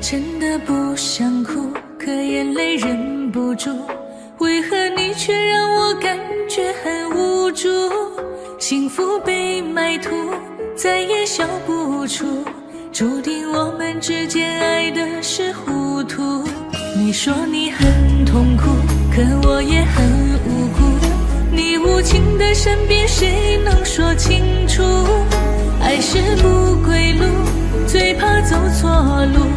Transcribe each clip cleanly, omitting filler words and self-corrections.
真的不想哭，可眼泪忍不住，为何你却让我感觉很无助？幸福被埋土，再也笑不出，注定我们之间爱的是糊涂。你说你很痛苦，可我也很无辜，你无情的身边谁能说清楚？爱是不归路，最怕走错路，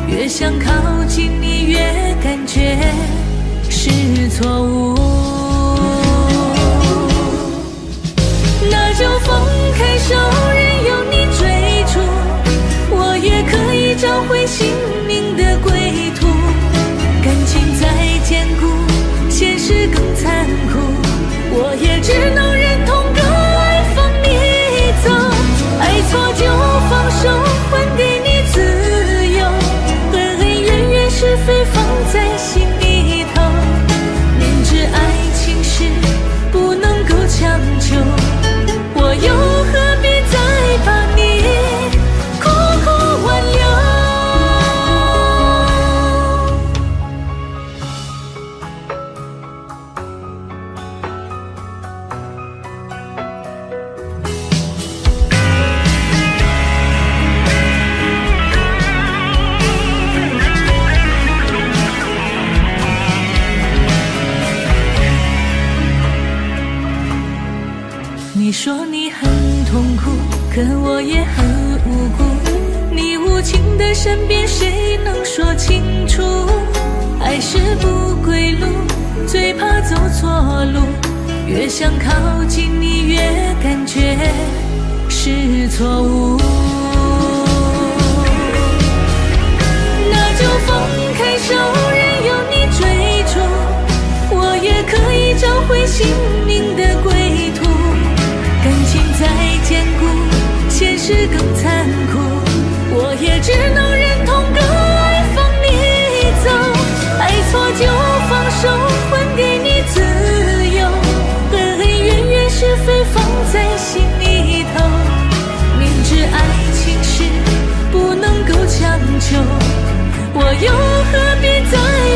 越想靠近你越感觉是错误。那就放开手，任由你追逐，我也可以找回心灵的归途。感情再坚固，现实更残酷，我也只能忍痛割爱放你走。爱错就放手，还给你自由，恩恩怨怨是非放在心里头，明知爱情是不能够强求，我又何必再把你苦苦挽留。你说你很痛苦，可我也很无辜，你无情的身边谁能说清楚？爱是不归路，最怕走错路，越想靠近你越感觉是错误。那就放开手，任由你追逐，我也可以找回心灵的归途。感情再坚固，现实更残酷，我也只能忍痛割爱放你走。爱错就放手，还给你自由，恩恩怨怨是非放在心里头，明知爱情是不能够强求，我又何必再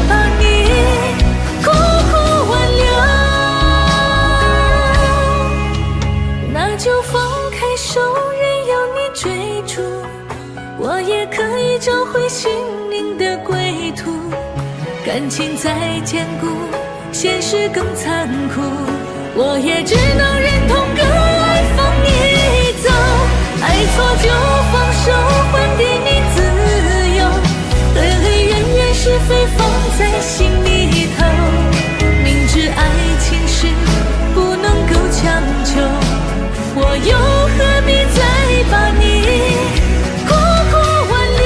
把你苦苦挽留。那就放开手，任由你追逐，我也可以找回心灵的归途。感情再坚固，现实更残酷，我也只能忍痛割爱放你走。爱错就放手，还给你自由，恩恩怨怨是非放在心里头，明知爱情是不能够强求，我又何必再把你苦苦挽留。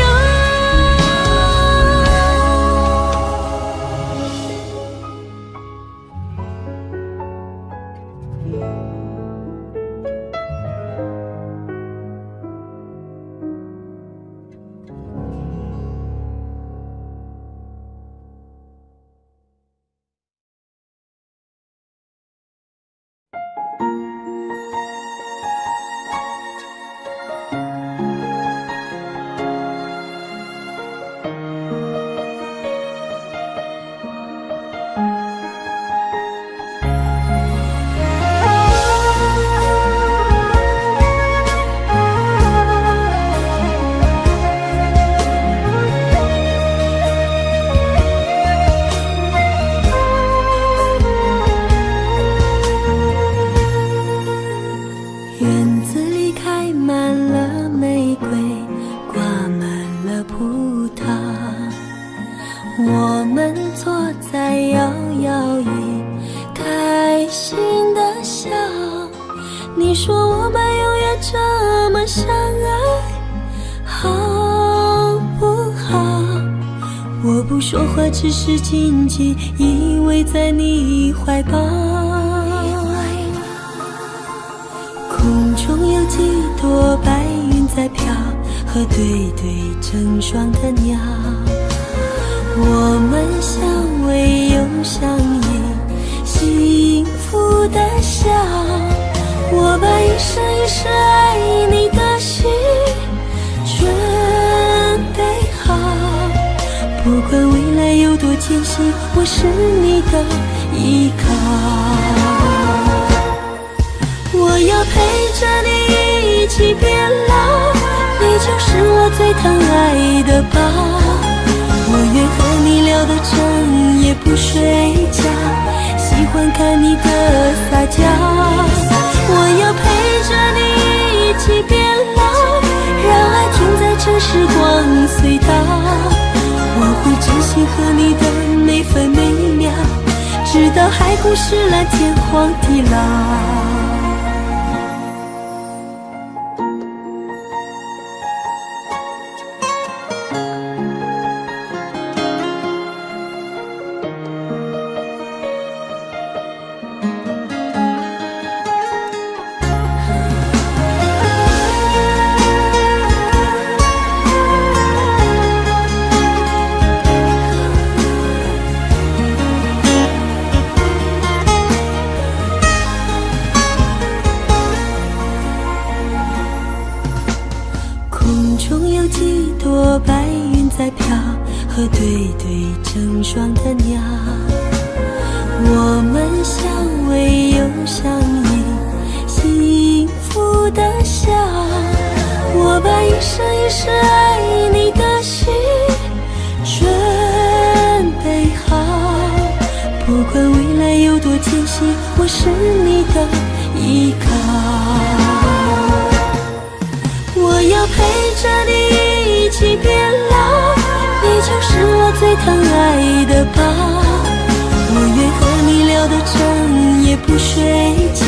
说话只是禁忌，依偎在你怀抱。空中有几朵白云在飘，和对对成双的鸟。我们相偎又相依，幸福的笑。我把一生一世爱你的心准备好。艰辛，我是你的依靠。我要陪着你一起变老，你就是我最疼爱的宝。我愿和你聊到整夜不睡觉，喜欢看你的撒娇。我要陪着你一起变老，让爱停在这时光隧道。我会珍惜和你的每分每秒，直到海枯石烂，天荒地老。白云在飘，和对对成双的鸟，我们相偎又相依，幸福的笑。我把一生一世爱你的心准备好，不管未来有多艰辛，我是你的依靠。我要陪着你一起变老，你就是我最疼爱的宝。我愿和你聊到整夜不睡觉，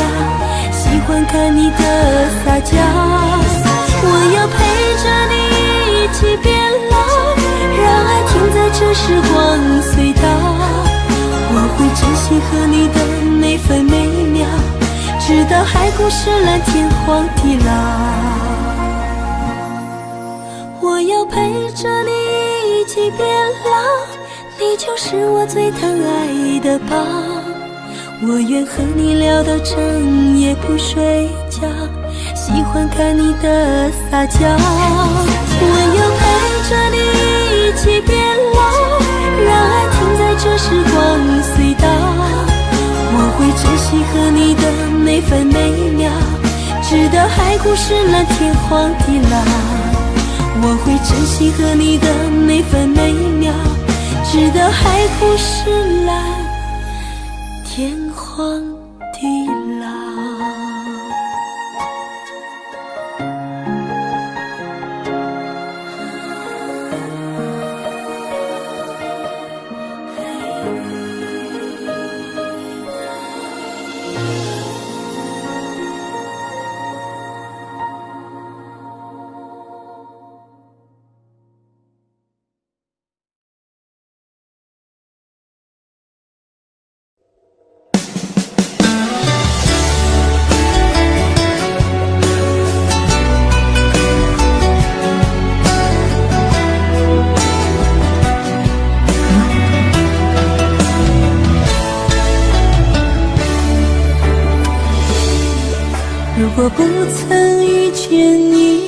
喜欢看你的撒娇。我要陪着你一起变老，让爱停在这时光隧道。我会珍惜和你的每分每秒，直到海枯石烂，天荒地老。我要陪着你一起变老，你就是我最疼爱的宝。我愿和你聊到整夜不睡觉，喜欢看你的撒娇。我要陪着你一起变老，让爱停在这时光隧道。我会珍惜和你的每分每秒，直到海枯石烂，天荒地老。我会珍惜和你的每分每秒，直到海枯石烂，天荒地老。如果不曾遇见你，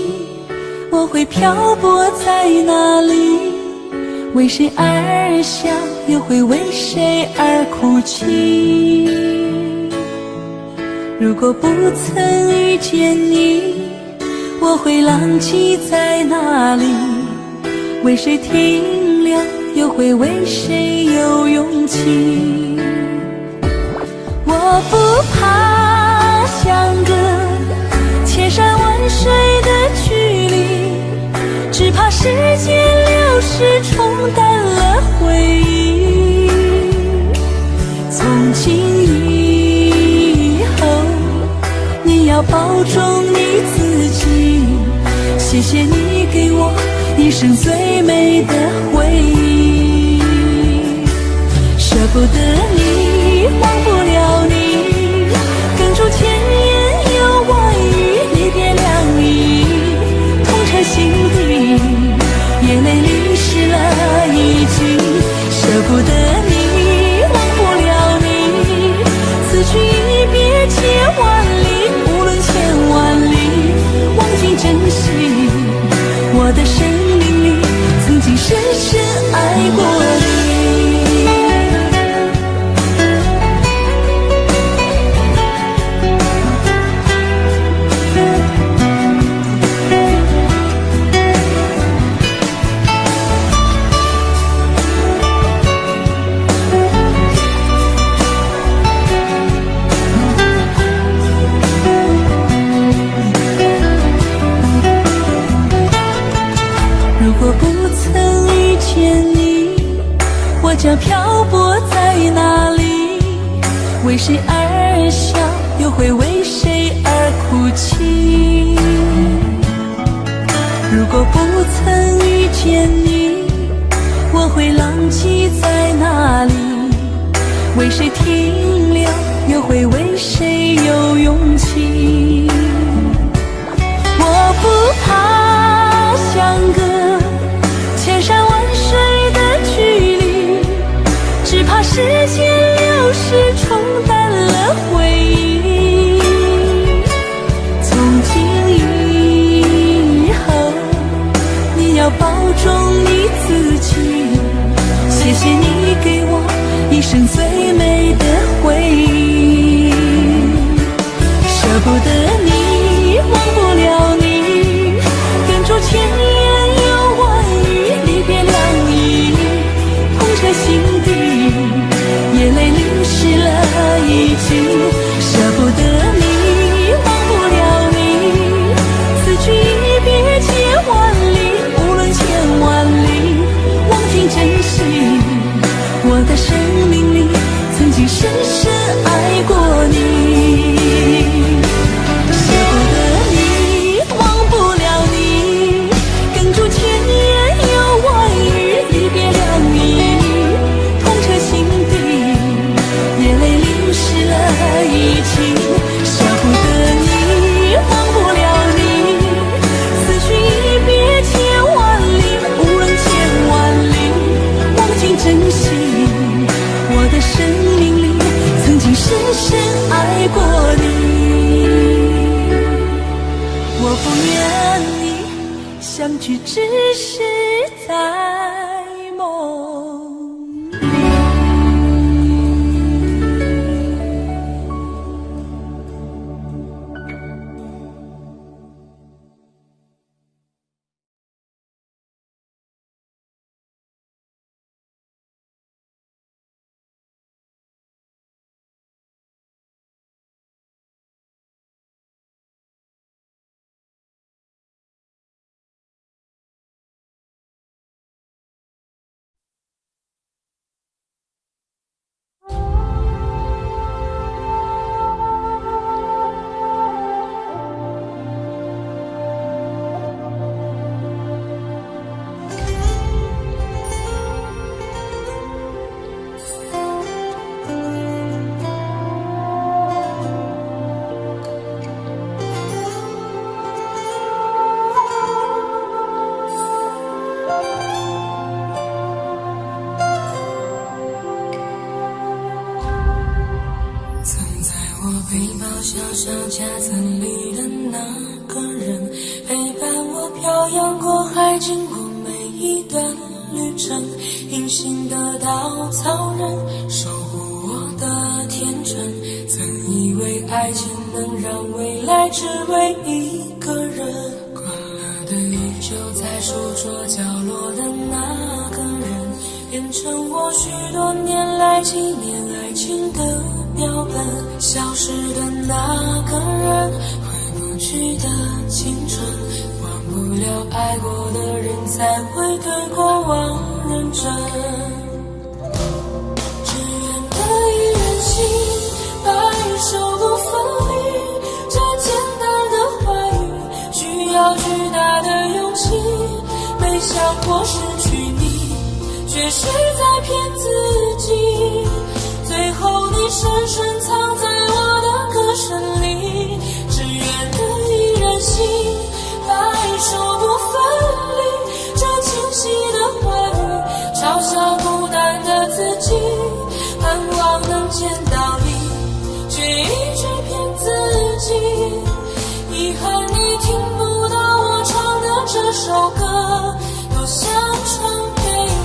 我会漂泊在哪里？为谁而笑，又会为谁而哭泣？如果不曾遇见你，我会浪迹在哪里？为谁停留，又会为谁有勇气？我不怕相隔千山万水的距离，只怕时间流逝冲淡了回忆。从今以后，你要保重你自己，谢谢你给我一生最美的回忆。舍不得你，忘不了你，哽住千言有万语，离别凉意痛彻心底，眼泪淋湿了衣襟。舍不得你，忘不了你，此去一别千万里，无论千万里，忘记珍惜我的生命里曾经深深爱过你。见你，我将漂泊在哪里？为谁而笑，又会为谁而哭泣？如果不曾遇见你，我会浪迹在哪里？为谁停留，又会为谁有勇气？我不怕相隔千山万水的距离，只怕时间流逝冲淡了回忆。从今以后，你要保重你自己，谢谢你给我一生最美的回忆。舍不得你，忘不了你，哽住千言有万语，离别凉意痛彻心底，眼泪淋湿了衣襟。舍不得你，忘不了你，此去一别千万里，无论千万里，忘尽珍惜。我的生命里曾经深深爱过你。舍不得你，忘不了你，哽住千言有万语，离别凉意痛彻心底，眼泪淋湿了衣襟。舍不得你，忘不了你，此去一别千万里，无论千万里，忘尽珍惜。我的生命里曾经深深爱过你，我不愿你相聚只是在梦里。背包小小夹层里的那个人，陪伴我漂洋过海，经过每一段旅程。隐形的稻草人，守护我的天真。曾以为爱情能让未来只为一个人，关了的依旧在书桌角落的那个人，变成我许多年来纪念爱情的标本。消失的那个人，回不去的青春，忘不了爱过的人，才会对过往认真。只愿得一人心，白首不分离，这简单的话语需要巨大的勇气。没想过失去你，却是在骗自己。最后你深深藏在我的歌声里，只愿得一人心，白首不分离。这清晰的话语嘲笑孤单的自己，盼望能见到你，却一直骗自己。遗憾你听不到我唱的这首歌，多想唱给你。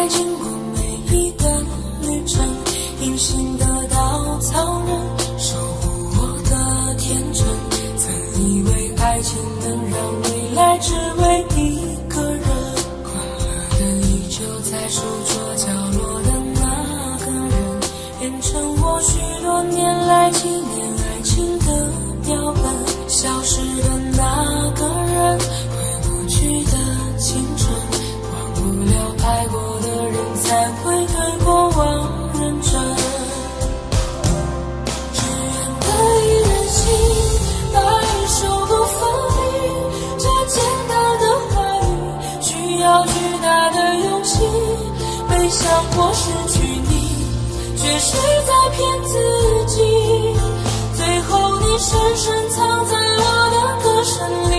经过每一段旅程，隐形的在书桌角落的那个人，变成我许多年来纪念爱情的标本。消失的那个人，回不去的青春，忘不了爱过的人，才会对过往认真。只愿得一人心，把一首歌分离。这简单的话语，需要巨大的勇气。没想过失去你，却谁在骗自己？最后你深深藏在我的歌声里。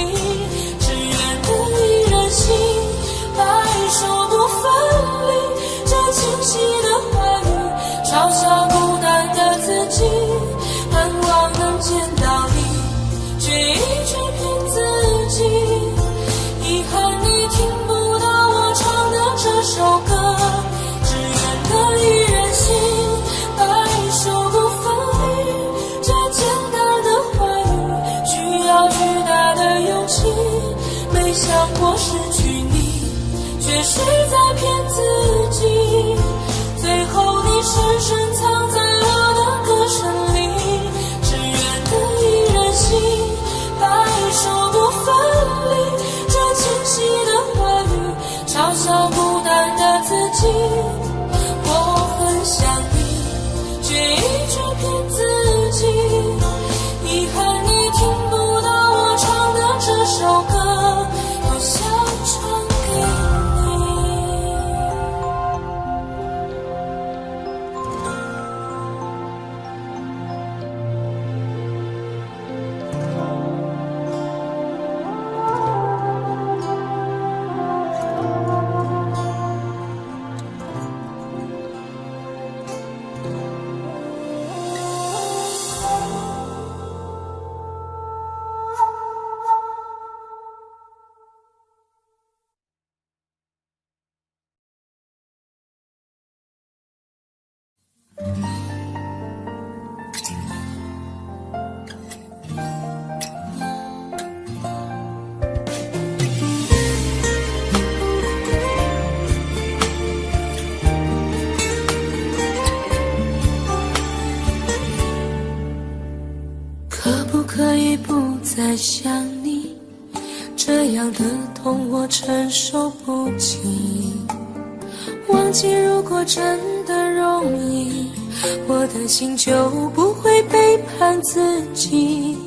只愿得一人心，把一首歌分离。这清晰的话语，嘲笑孤单的自己。盼望能见到你，却一直骗自己。遗憾你听不到我唱的这首歌。只愿得一人心，把一首歌分离。这简单的话语，需要巨大的勇气。没想过失去你，却谁在骗自己？最后你深深藏在我的歌声里。只愿得一人心，把一首歌分离。这清晰的话语，嘲笑孤单的自己。我很想你，却一直骗自己。遗憾你听不到我唱的这首歌，多想唱给你。可不可以不再想你？这样的痛我承受不起。忘记如果真的容易，我的心就不会背叛自己。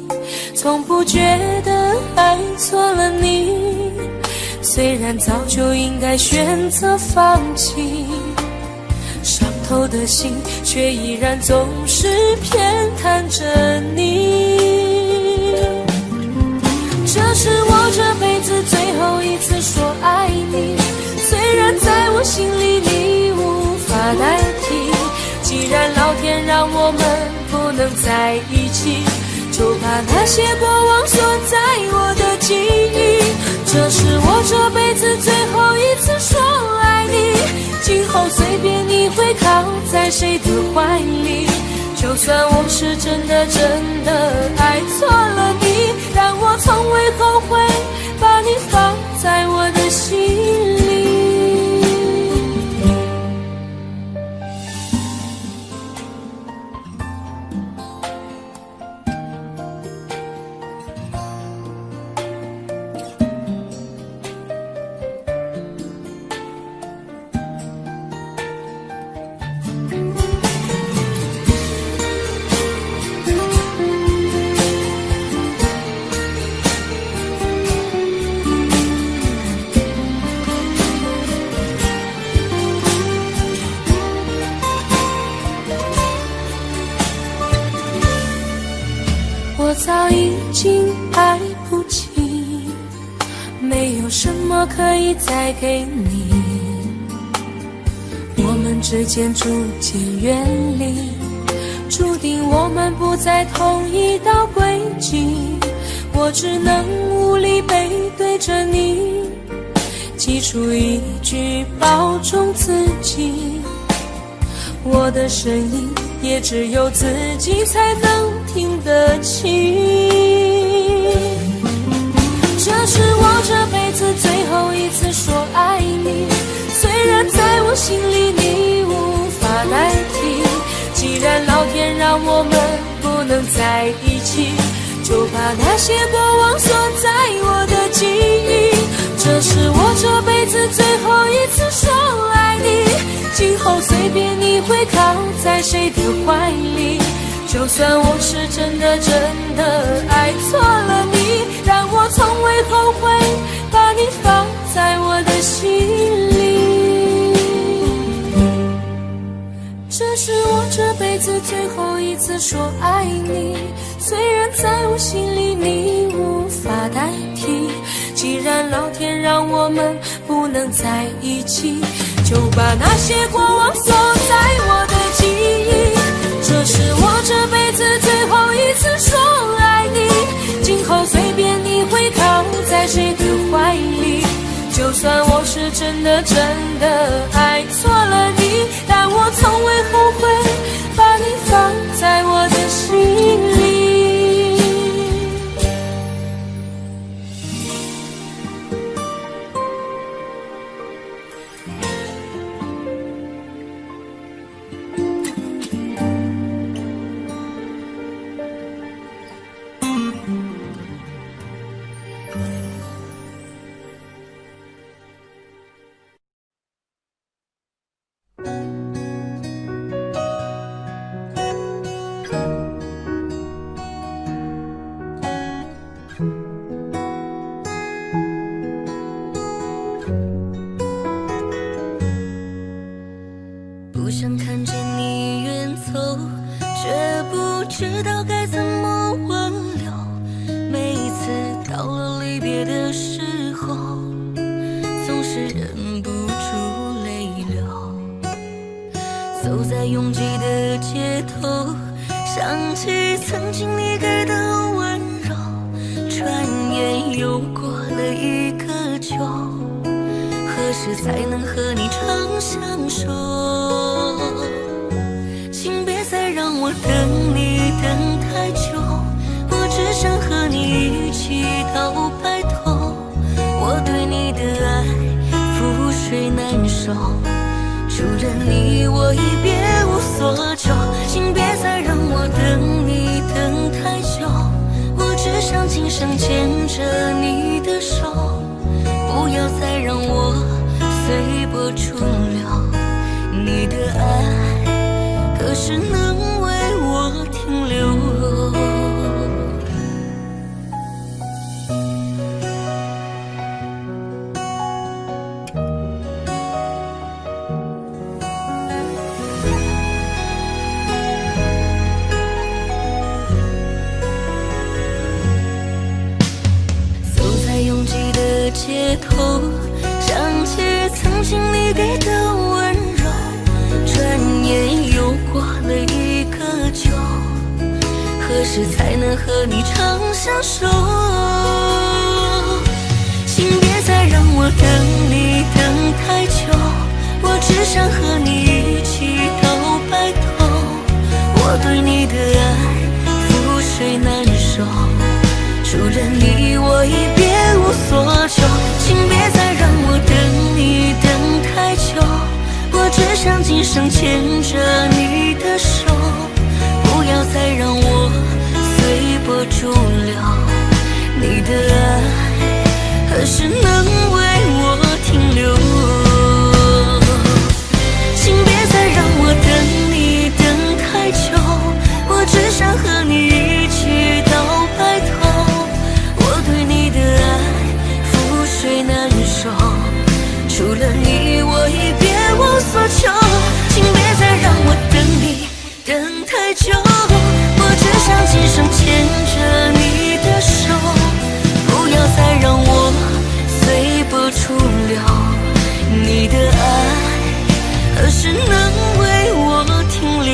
从不觉得爱错了你，虽然早就应该选择放弃。伤透的心却依然总是偏袒着你。这是我这辈子最后一次说爱你，虽然在我心里你无法代替。既然老天让我们不能在一起，就把那些过往锁在我的记忆。这是我这辈子最后一次说爱你，今后随便你会靠在谁的怀里。就算我是真的爱错了你，但我从未后悔把你放在我的心里。我早已经爱不起，没有什么可以再给你。我们之间逐渐远离，注定我们不在同一道轨迹。我只能无力背对着你，挤出一句保重自己。我的声音也只有自己才能听得清。这是我这辈子最后一次说爱你，虽然在我心里你无法代替。既然老天让我们不能在一起，就把那些过往锁在我的记忆。这是我这辈子最后一次说爱你，今后随便你会靠在谁的怀里。就算我是真的爱错了你，但我从未后悔把你放在我的心里。这是我这辈子最后一次说爱你，虽然在我心里你无法代替。既然老天让我们不能在一起，就把那些过往锁在我的记忆。这是我这辈子最后一次说爱你，今后随便你会靠在谁的怀里。就算我是真的爱错了你，但我从未后悔把你放在我的心里。不想看见你远走，却不知道该怎么挽留。每一次到了离别的时候，总是忍不住泪流。走在拥挤的街头，想起曾经你给的温柔，转眼又过了一个秋，何时才能和你长相守？请别再让我等你等太久，我只想和你一起到白头。我对你的爱覆水难收，除了你我已别无所求。请别再让我等你等太久，我只想今生牵着你的手，不要再让我随波逐流。你的爱何时能为我停留？走在拥挤的街头，想起曾经你给的温柔，转眼又过了一个秋，何时才能和你长相守？请别再让我等你等太久，我只想和你一起到白头。我对你的爱覆水难收，除了你我已别无所求。请别再让我等你等太久，我只想今生牵着你的手，不要再让我随波逐流。你的爱何时能为我停留？请别再让我等你等太久，我只想和你一起到白头。我对你的爱覆水难收，除了你我已别无所求。请别再让我等你等太久，我只想今生牵着你的手，不要再让我随波逐流。你的爱何时能为我停留？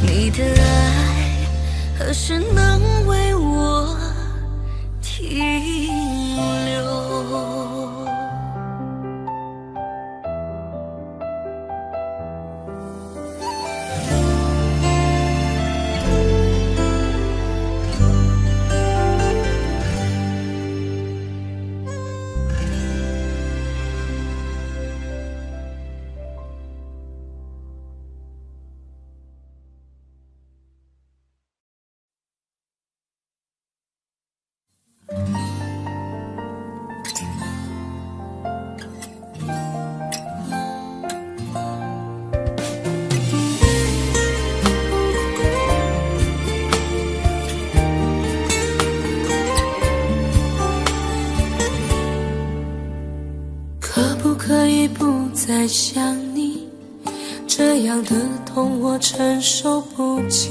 你的爱何时能为我停留？可不可以不再想你？这样的痛我承受不起。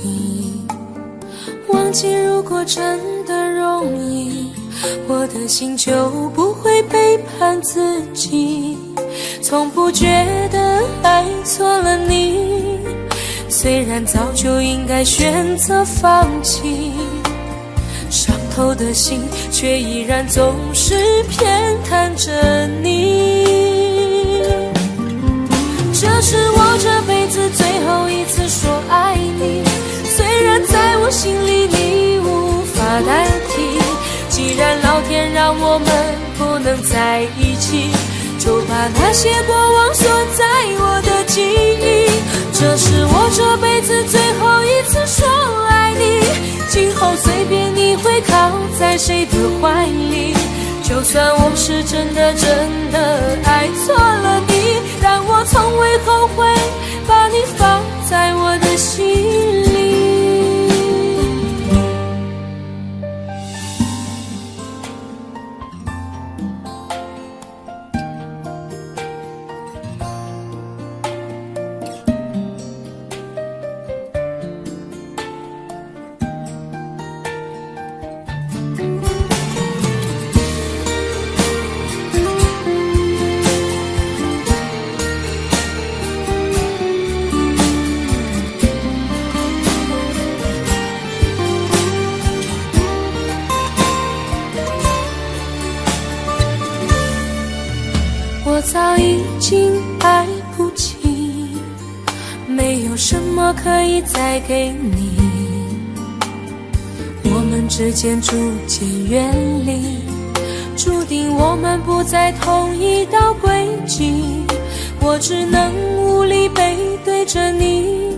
忘记如果真的容易，我的心就不会背叛自己。从不觉得爱错了你，虽然早就应该选择放弃，伤透的心却依然总是偏袒着你。这是我这辈子最后一次说爱你，虽然在我心里你无法代替。既然老天让我们不能在一起，就把那些过往锁在我的记忆。这是我这辈子最后一次说爱你，今后随便你会靠在谁的怀里。就算我是真的爱错了你，但我从未后悔把你放在我的心里。我早已经爱不起，没有什么可以再给你。我们之间逐渐远离，注定我们不在同一道轨迹。我只能无力背对着你，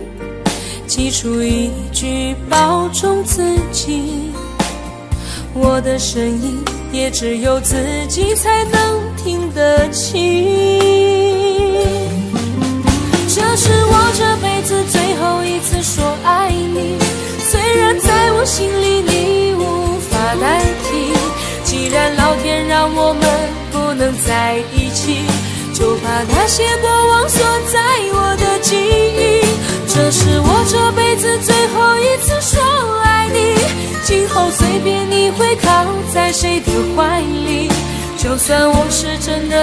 挤出一句保重自己。我的声音也只有自己才能听得清。这是我这辈子最后一次说爱你，虽然在我心里你无法代替。既然老天让我们不能在一起，就把那些过往锁在我的记忆。这是我这辈子最后一次说爱你，今后随便你会靠在谁的怀里。就算我是真的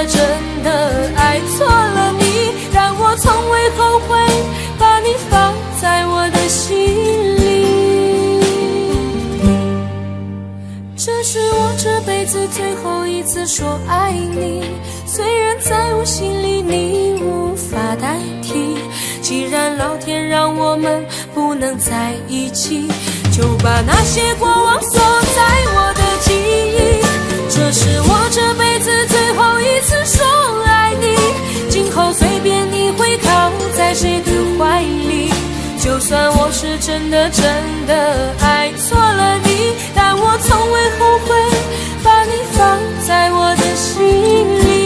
爱错了你，但我从未后悔把你放在我的心里。这是我这辈子最后一次说爱你，虽然在我心里你无法代替。既然老天让我们不能在一起，就把那些过往锁在我的记忆。这是我这辈子最后一次说爱你，今后随便你会靠在谁的怀里。就算我是真的爱错了你，但我从未后悔把你放在我的心里。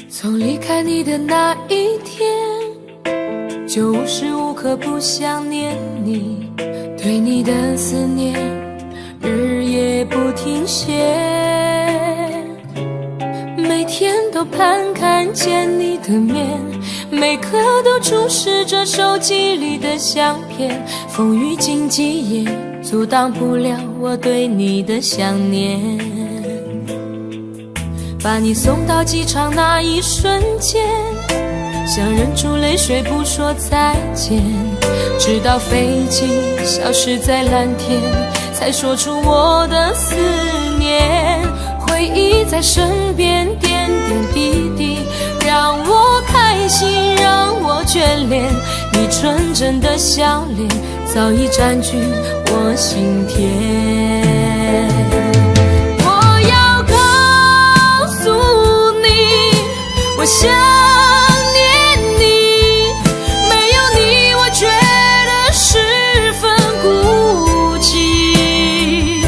从离开你的那一天，就无时无刻不想念你，对你的思念日夜不停歇，每天都盼看见你的面，每刻都注视着手机里的相片。风雨经济也阻挡不了我对你的想念，把你送到机场那一瞬间，想忍住泪水不说再见，直到飞机消失在蓝天，才说出我的思念。回忆在身边点点滴滴，让我开心，让我眷恋。你纯真的笑脸早已占据我心田。我要告诉你，我想念你，没有你我觉得十分孤寂，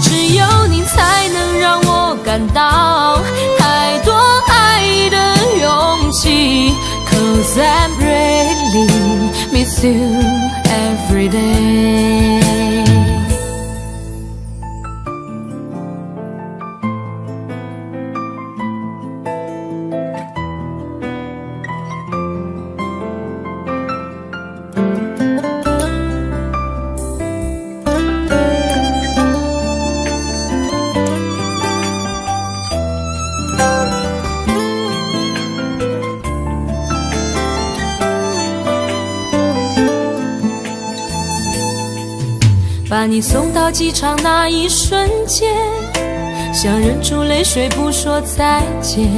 只有你才能让我感到太多爱的勇气。 Cause I really miss you every day。 把你送到机场那一瞬间，想忍住泪水不说再见，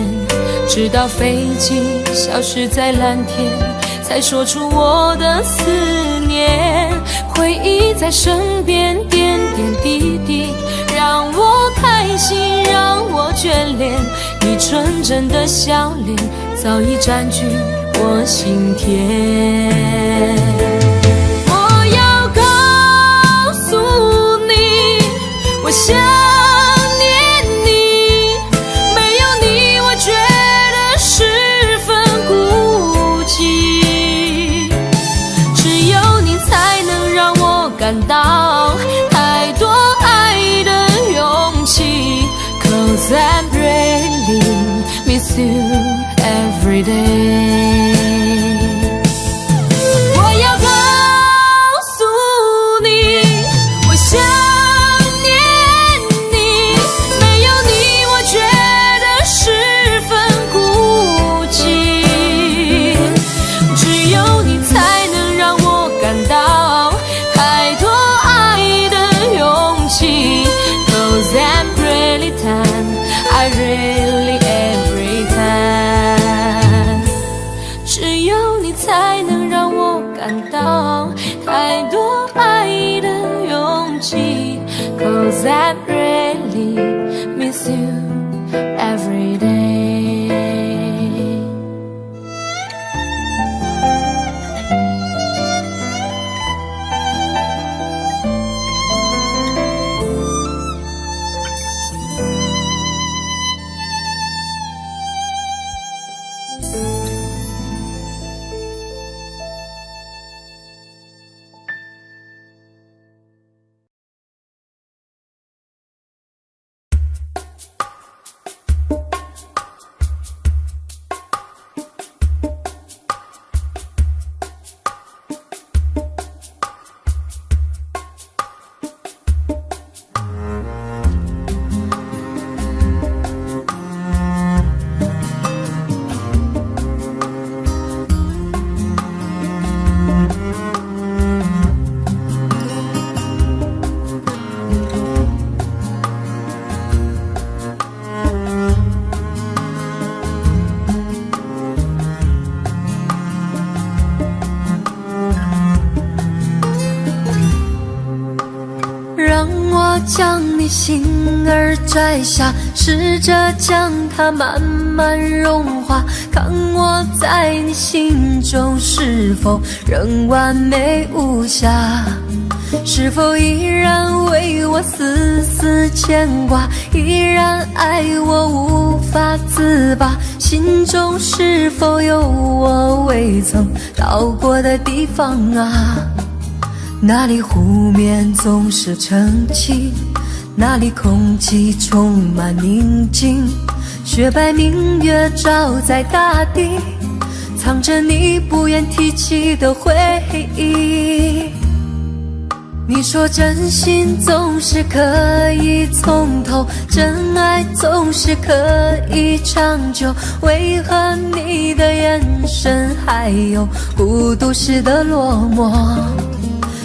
直到飞机消失在蓝天，才说出我的思念。回忆在身边点点滴滴，让我开心，让我眷恋。你纯真的笑脸早已占据我心田。 想念你，没有你我觉得十分孤寂，只有你才能让我感到太多爱的勇气。Cause I really miss you every day。 我要告诉你，我想。 I really every time， 只有你才能让我感到太多爱的勇气。Cause I really miss you every day。 将你心儿摘下，试着将它慢慢融化，看我在你心中是否仍完美无瑕，是否依然为我丝丝牵挂，依然爱我无法自拔，心中是否有我未曾到过的地方啊？那里湖面总是澄清，那里空气充满宁静，雪白明月照在大地，藏着你不愿提起的回忆。你说真心总是可以从头，真爱总是可以长久，为何你的眼神还有孤独时的落寞？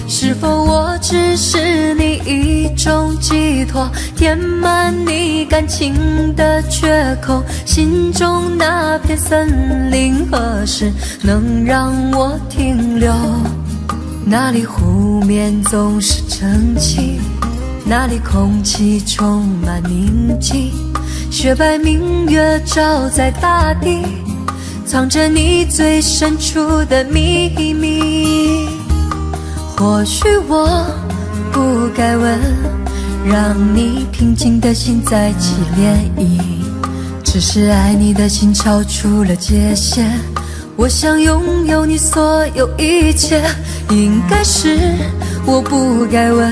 是否我只是你一种寄托，填满你感情的缺口？心中那片森林何时能让我停留？那里湖面总是澄清，那里空气充满宁静，雪白明月照在大地，藏着你最深处的秘密。或许我不该问，让你平静的心再起涟漪，只是爱你的心超出了界限。我想拥有你所有一切，应该是我不该问，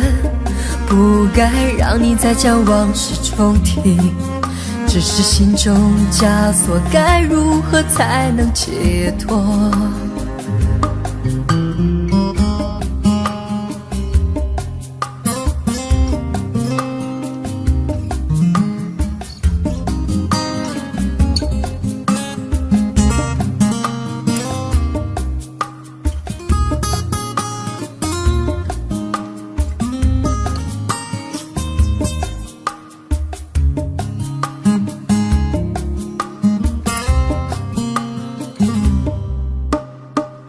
不该让你再将往事重提，只是心中枷锁该如何才能解脱？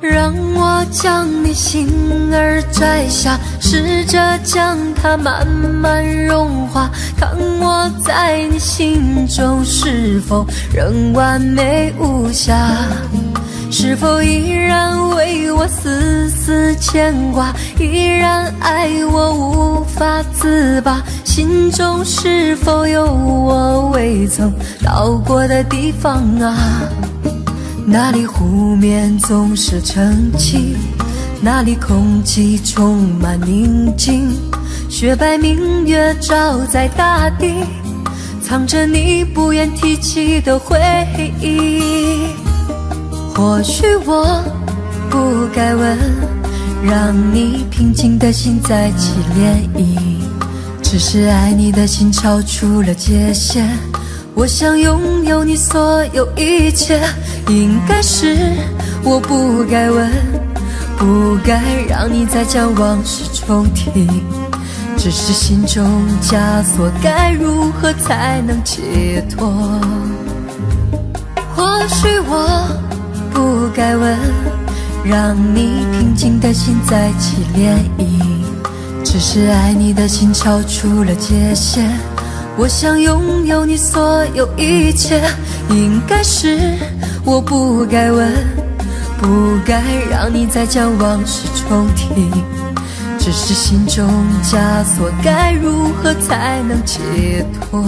让我将你心儿摘下，试着将它慢慢融化，看我在你心中是否仍完美无瑕，是否依然为我丝丝牵挂，依然爱我无法自拔，心中是否有我未曾到过的地方啊？那里湖面总是澄清，那里空气充满宁静，雪白明月照在大地，藏着你不愿提起的回忆。或许我不该问，让你平静的心再起涟漪，只是爱你的心超出了界限。我想拥有你所有一切，应该是我不该问，不该让你再将往事重提，只是心中枷锁该如何才能解脱？或许我不该问，让你平静的心再起涟漪，只是爱你的心超出了界限。我想拥有你所有一切，应该是我不该问，不该让你再将往事重提，只是心中枷锁该如何才能解脱？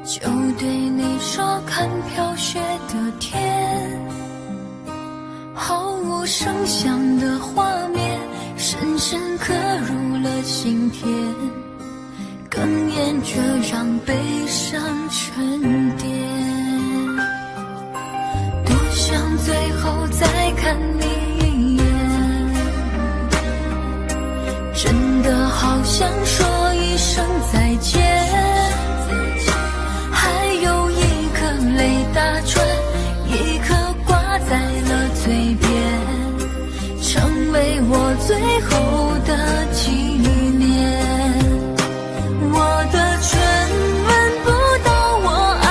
就对你说看飘雪的天，毫无声响的画面深深刻入了心田，哽咽着让悲伤沉淀。多想最后再看你一眼，真的好想说一声再见，泪打转，一颗挂在了嘴边，成为我最后的纪念。我的唇吻不到我爱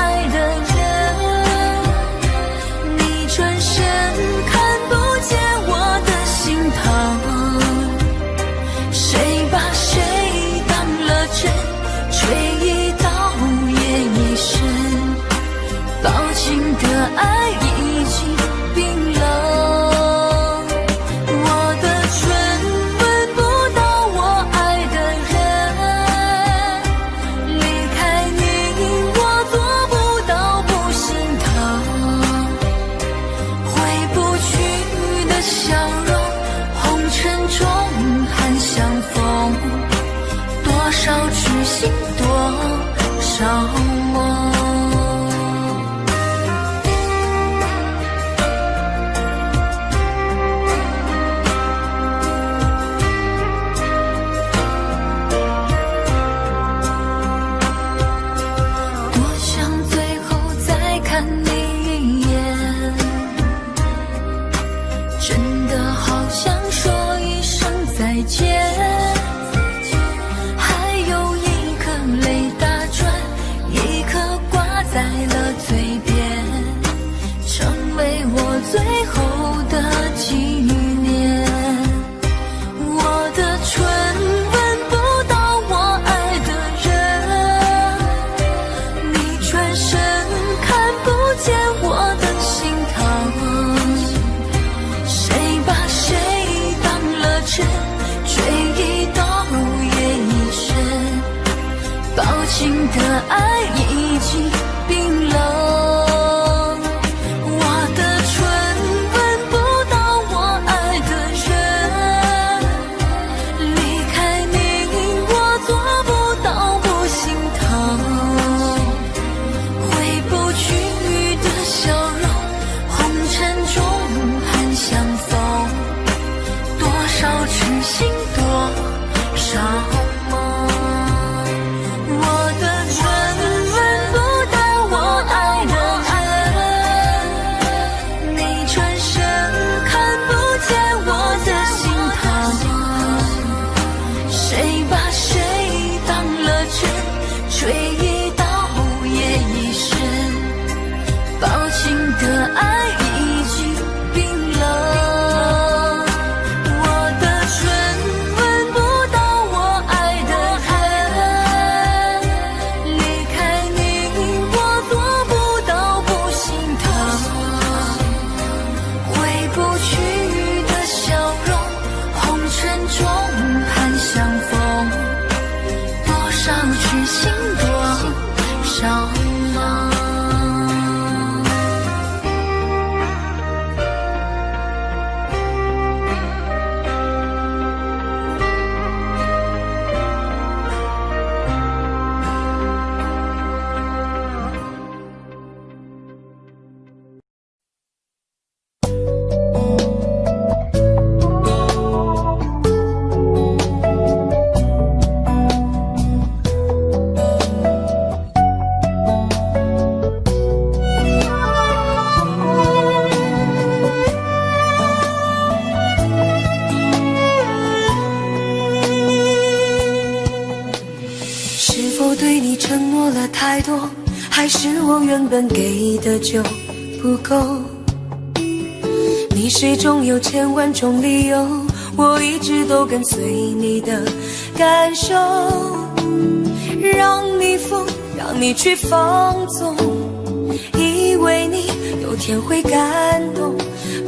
看你一眼，真的好想说一声再见，还有一颗泪打转，一颗挂在了嘴边，成为我最后的纪念。我的唇吻不到我爱的人，你转身看不见我的心疼，谁把谁当了真，追忆到夜已深，抱紧的爱已经冰冷。太多，还是我原本给的就不够？你始终有千万种理由，我一直都跟随你的感受，让你疯，让你去放纵，以为你有天会感动。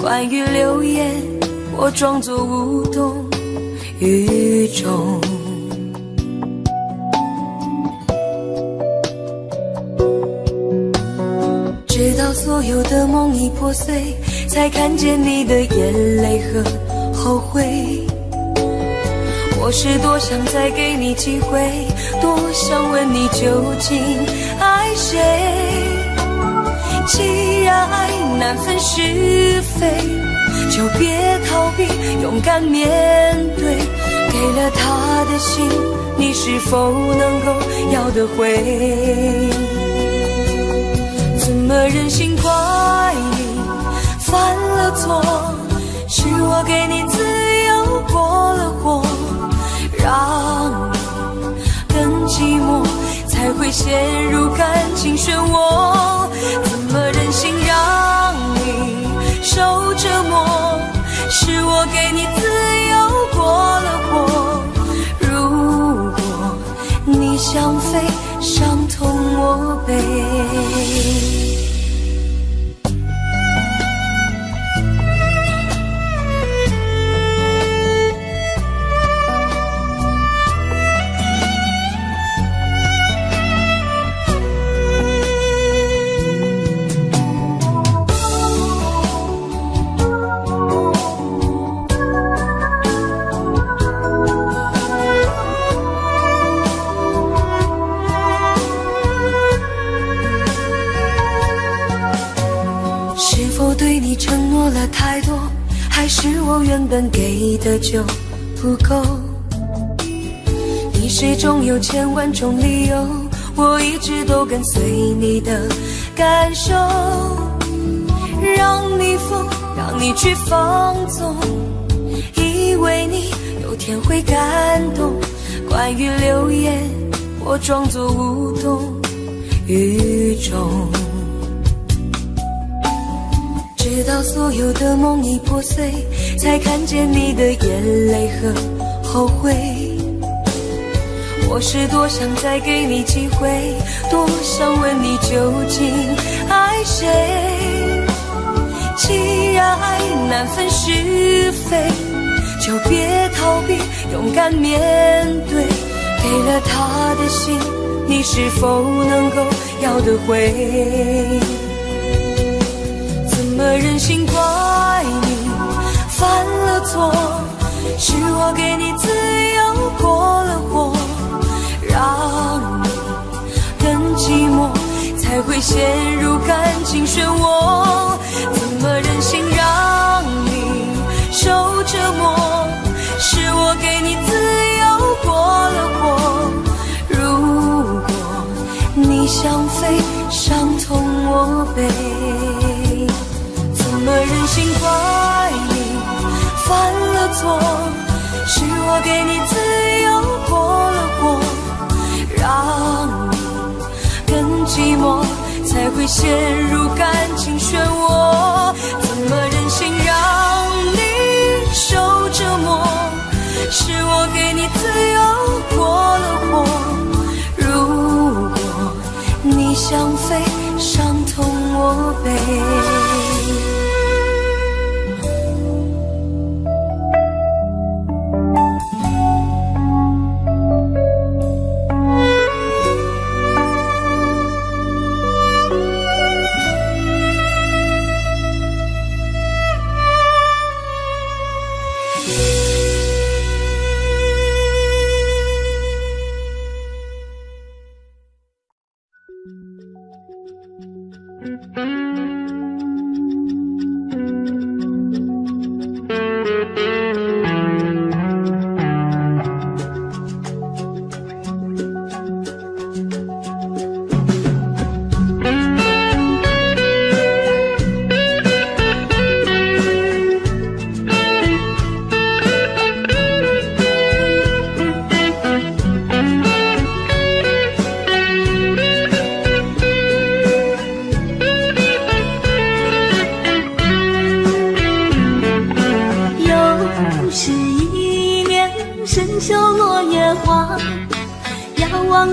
关于流言，我装作无动于衷。直到所有的梦已破碎，才看见你的眼泪和后悔。我是多想再给你机会，多想问你究竟爱谁。既然爱难分是非，就别逃避，勇敢面对。给了他的心，你是否能够要得回？怎么忍心怪你犯了错？是我给你自由过了火，让你更寂寞，才会陷入感情漩涡。怎么忍心让你受折磨？是我给你自由过了火。如果你想飞，伤痛我背。对你承诺了太多，还是我原本给的就不够？你始终有千万种理由，我一直都跟随你的感受，让你疯，让你去放纵，以为你有天会感动。关于流言，我装作无动于衷，直到所有的梦已破碎，才看见你的眼泪和后悔。我是多想再给你机会，多想问你究竟爱谁。既然爱难分是非，就别逃避，勇敢面对。给了他的心，你是否能够要得回？怎么忍心怪你犯了错？是我给你自由过了火，让你更寂寞，才会陷入感情漩涡。怎么忍心让你受折磨？是我给你自由过了火。如果你想飞，伤痛我背。怎么忍心怪你犯了错？是我给你自由过了火，让你更寂寞，才会陷入感情漩涡。怎么忍心让你受折磨？是我给你自由过了火。如果你想飞，伤痛我背。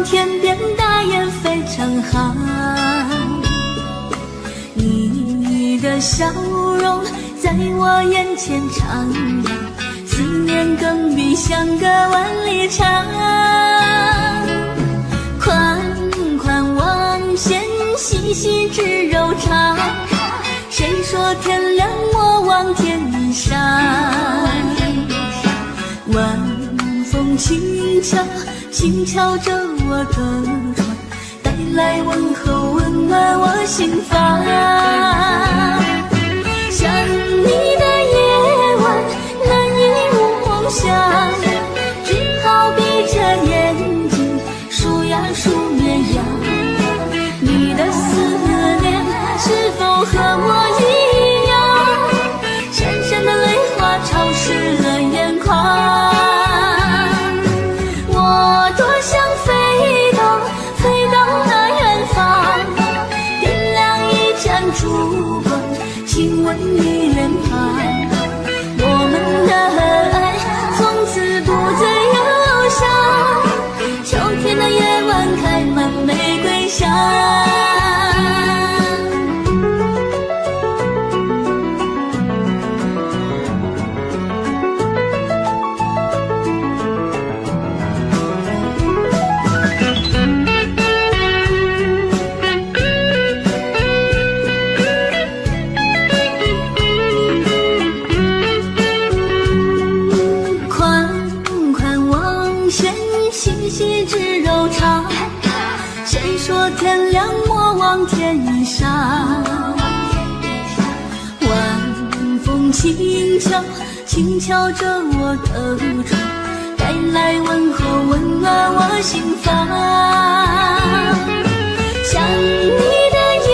天边大雁飞成行，你的笑容在我眼前徜徉，思念更比相隔万里长。宽宽望线，细细织柔肠，谁说天凉我望天上？晚风轻敲，轻敲着我的窗，带来问候，温暖我心房。想你的夜晚难以入梦乡，只好闭着眼睛数呀数绵羊。你的思念是否和我一样，闪闪的泪花潮湿了眼眶。烛光亲吻你脸庞，我们的爱从此不再忧伤。秋天的夜晚开满玫瑰香。天亮莫望天上，晚风轻敲，轻敲着我的窗，带来问候，温暖我心房。想你的夜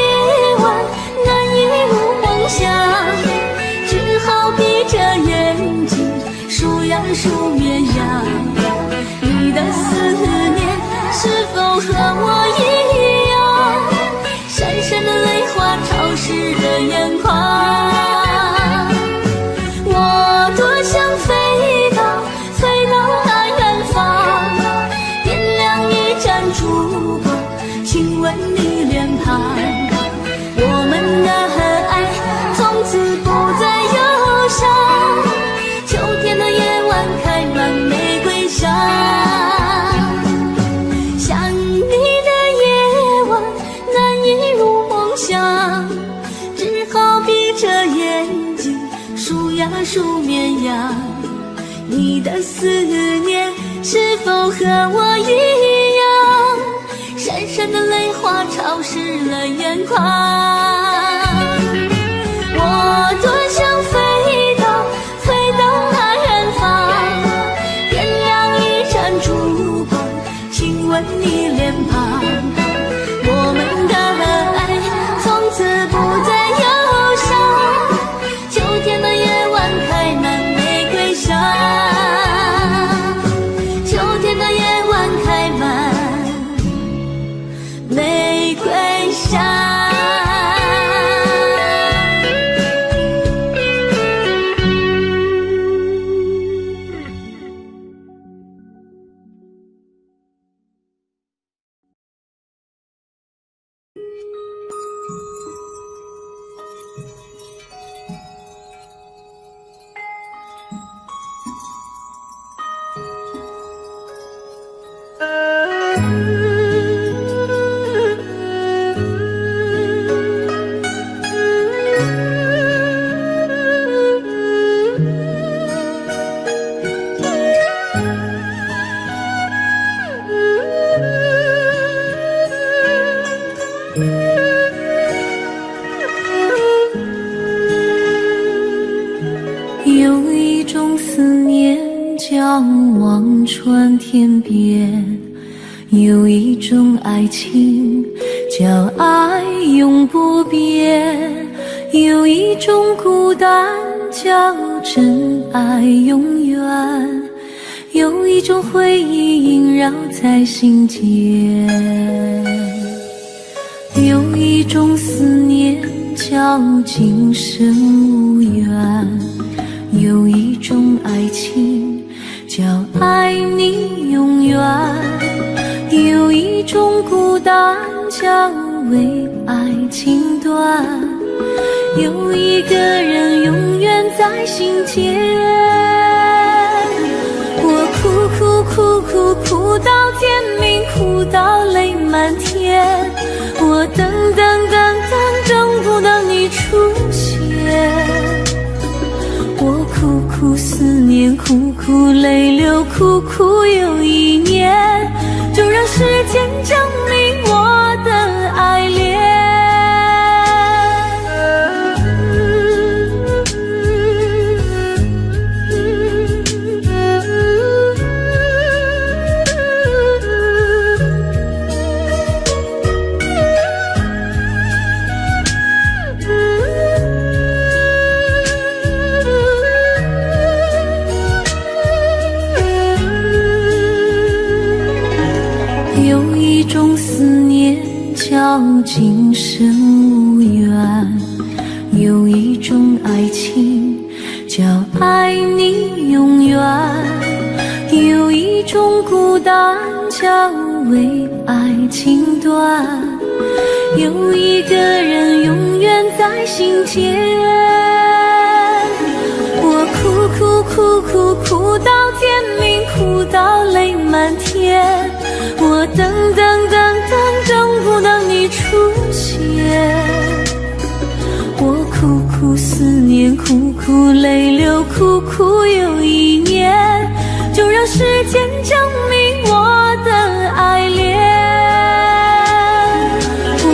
数绵羊。你的思念是否和我一样？闪闪的泪花潮湿了眼眶。我多想飞到那远方，点亮一盏烛光，亲吻你脸庞。我们的爱从此不再忧伤，秋天的夜晚开满玫瑰香，秋天的夜晚开满玫瑰香。有一种思念叫望穿天边，有一种爱情叫爱永不变，有一种孤单叫真爱永远，有一种回忆萦绕在心间，有一种思念叫今生无缘，有一种爱情叫爱你永远，有一种孤单叫为爱情断，有一个人永远在心间。我哭到天明，哭到泪满天，我等不到你出现。我苦思念，苦泪流，苦又一年，就让时间证明我的爱恋。有一种思念叫今生无缘，有一种爱情叫爱你永远，有一种孤单叫为爱情断，有一个人永远在心间。我哭到天明，哭到泪满天，我等不到你出现。我苦思念，苦泪流，苦又一年，就让时间证明我的爱恋。我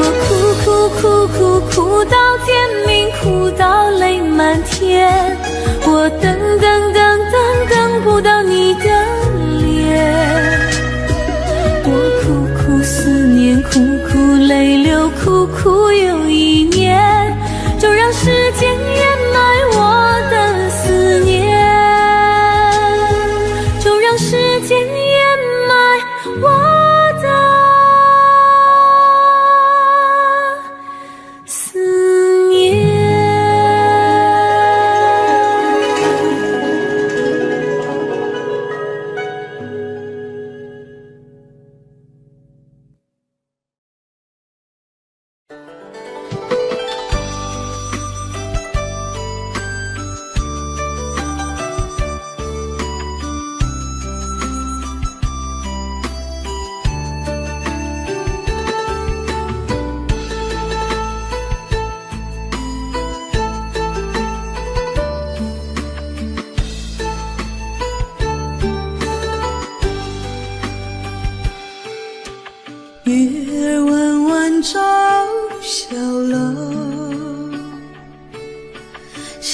哭到天明，哭到泪满天，我等不到你的脸。我苦思念，苦泪流，苦又一年，就让时间掩埋我的思念，就让时间掩埋我的思念。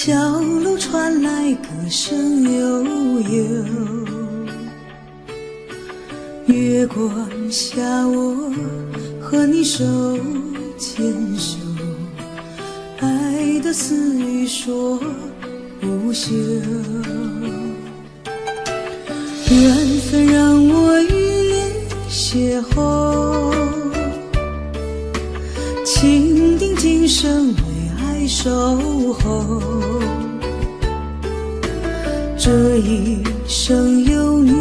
小路传来歌声悠悠，月光下我和你手牵手，爱的私语说不休。缘分让我与你邂逅，情定今生为爱守候。这一生有你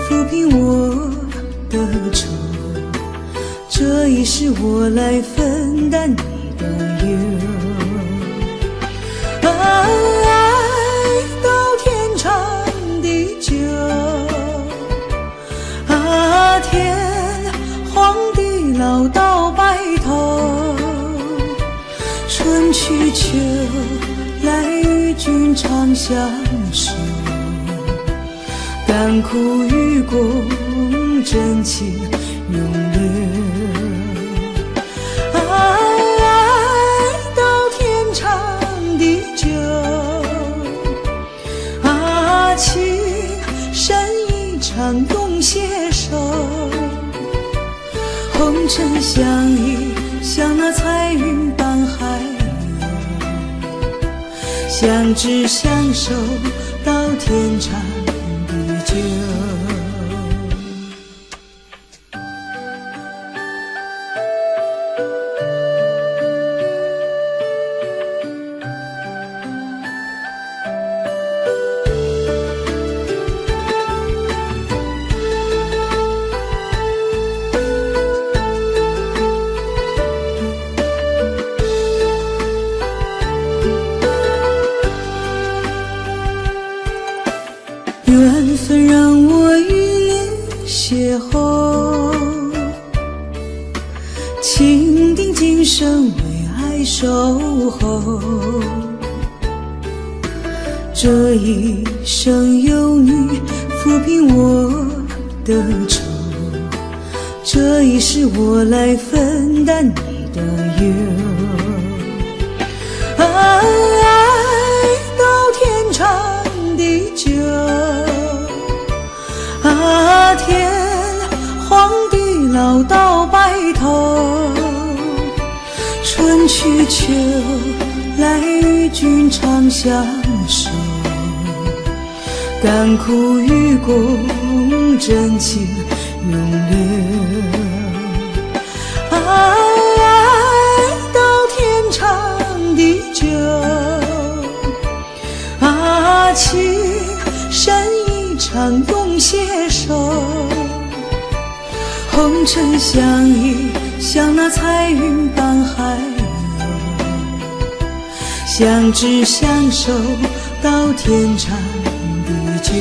抚平我的愁，这一世我来分担你的忧。爱到天长地久，天荒地老到白头，春去秋来与君长相守，甘苦与共，真情永留。爱到天长地久，情深一场永携手，红尘相依，像那彩云般海流，相知相守到天长地久。缘分让我与你邂逅，情定今生为爱守候。这一生有你抚平我的愁，这一世我来分担你的忧。爱到天长地久，天荒地老到白头，春去秋来与君长相守，甘苦与共，真情永留。爱到天长地久，情深一场永携手，红尘相依，像那彩云般海流，相知相守到天长地久。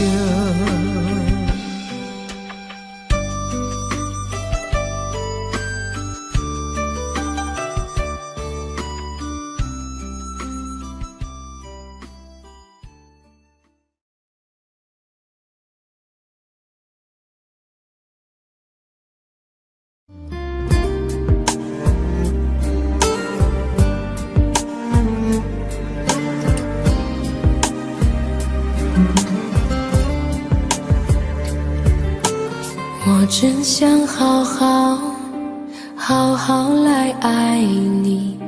我真想好好来爱你，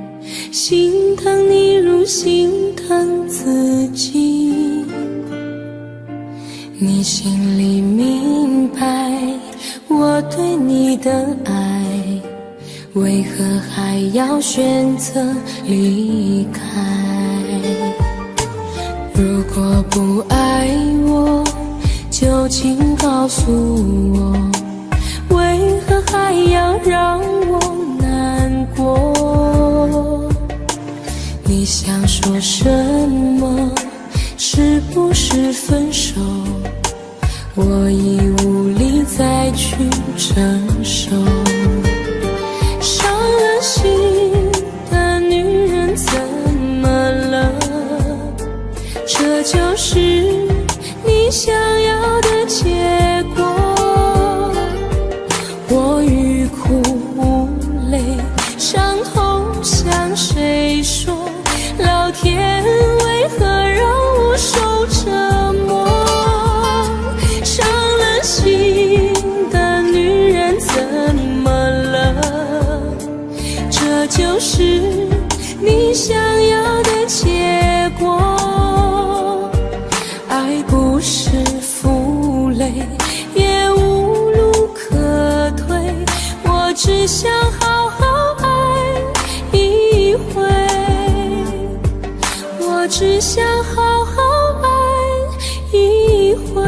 心疼你如心疼自己。你心里明白我对你的爱，为何还要选择离开？如果不爱我，就请告诉我，为何还要让我难过？你想说什么？是不是分手？我已无力再去承受。伤了心的女人怎么了？这就是你想要的结果。我欲哭无泪，伤痛向谁说？老天为何是你想要的结果。爱不是负累，也无路可退，我只想好好爱一回，我只想好好爱一回。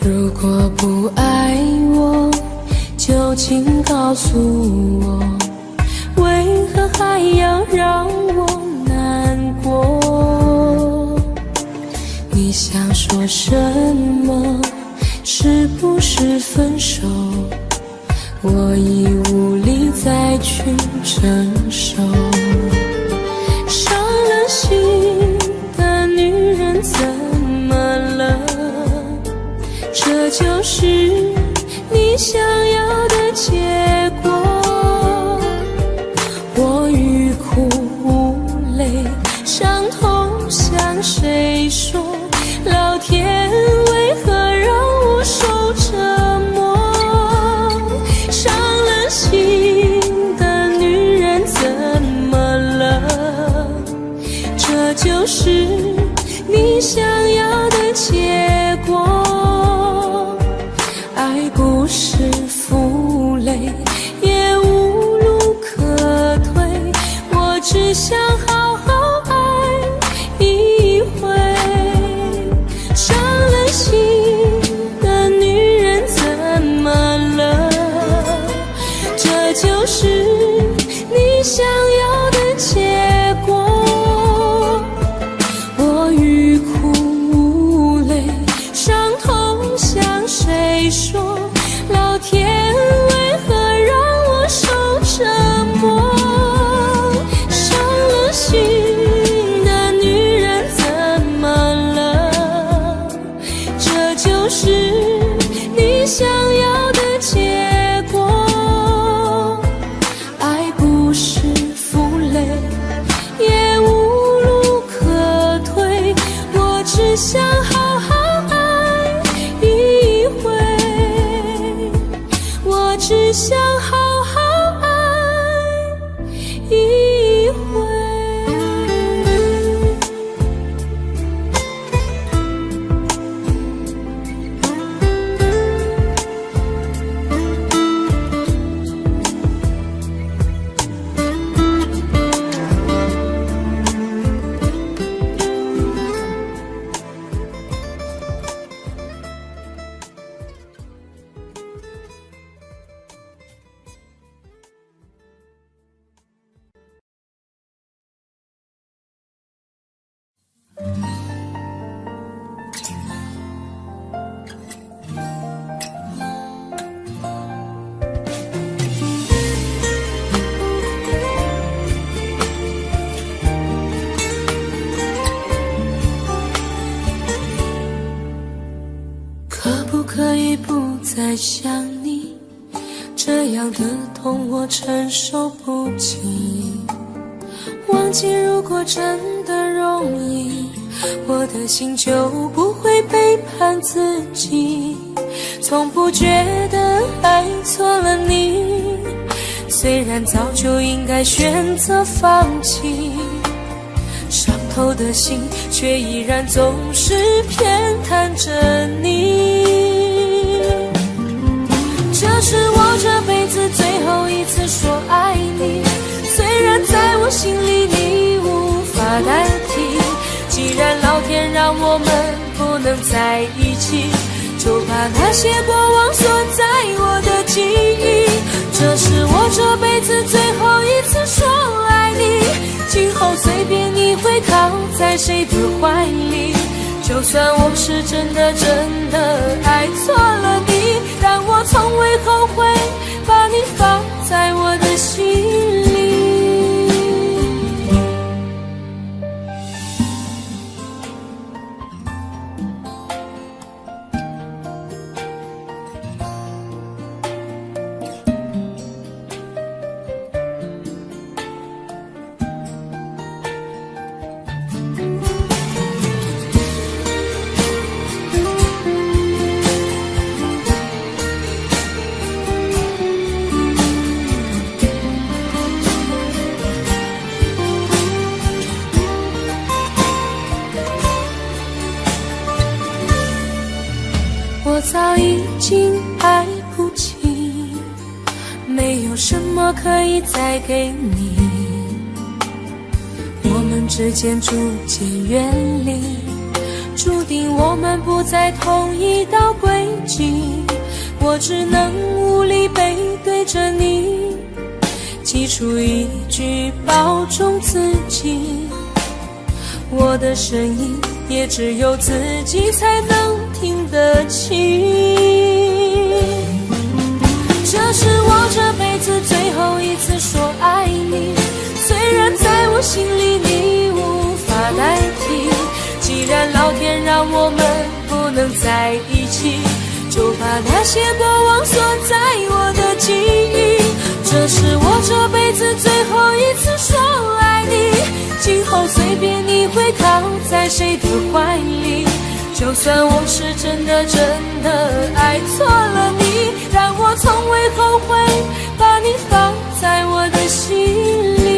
如果不爱我，就请告诉我，为何还要让我难过？你想说什么？是不是分手？我已无力再去承受。伤了心的女人怎么了？这就是你想要的结果。我欲哭无泪，伤痛向谁说？老天为何让我受折磨？伤了心的女人怎么了？这就是你想要的结果。爱不是负累，也无路可退，我只想好好爱一回。伤了心的女人怎么了？这就是你想要的结果。我欲哭无泪，伤痛向谁说？老天为何让我受折磨？伤了心的女人怎么了？这就是你想要的结果。爱不是负累，也无路可退，我只想好好爱一回，我只想好好爱一回。可以不再想你，这样的痛我承受不起。忘记如果真的容易，我的心就不会背叛自己。从不觉得爱错了你，虽然早就应该选择放弃，伤透的心却依然总是偏袒着你。这是我这辈子最后一次说爱你，虽然在我心里你无法代替。既然老天让我们不能在一起，就把那些过往锁在我的记忆。这是我这辈子最后一次说爱你，今后随便你会靠在谁的怀里。就算我是真的爱错了你，但我从未后悔把你放在我的心里。早已经爱不起，没有什么可以再给你，我们之间逐渐远离，注定我们不在同一道轨迹，我只能无力背对着你，挤出一句保重自己，我的声音也只有自己才能听得清。这是我这辈子最后一次说爱你，虽然在我心里你无法代替，既然老天让我们不能在一起，就把那些过往锁在我的记忆。这是我这辈子最后一次说爱你，今后随便你会靠在谁的怀里，就算我是真的爱错了你，但我从未后悔把你放在我的心里。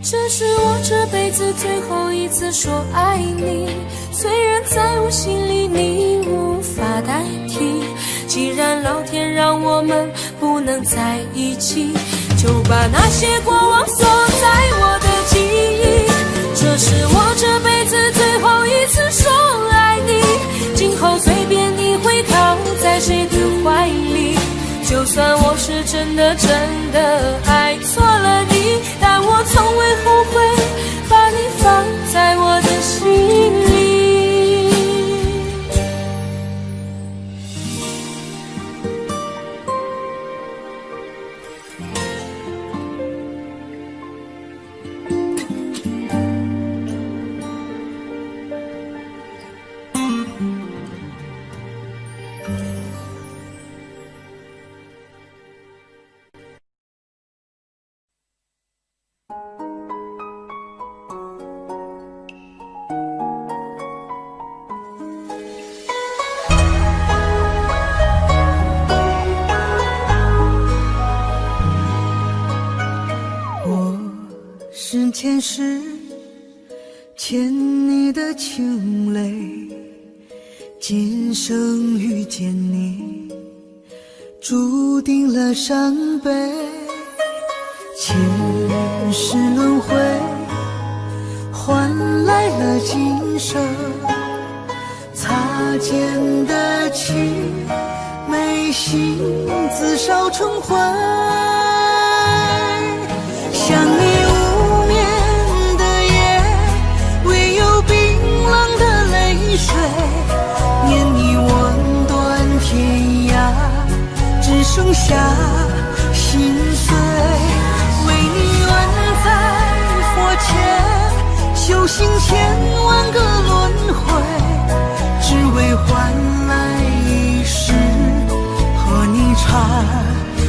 这是我这辈子最后一次说爱你，虽然在我心里你无法代替，既然老天让我们不能在一起，就把那些过往锁在我的记忆。这是我这辈子最后一次说爱你，今后随便你会靠在谁的怀里，就算我是真的爱错了你，但我从未后悔把你放在我的心里。是前世欠你的情泪，今生遇见你，注定了伤悲。前世轮回，换来了今生擦肩的情，眉心自烧成灰。想你无眠的夜，唯有冰冷的泪水，念你望断天涯，只剩下心碎。为你愿在佛前修行千万个轮回，只为换来一世和你长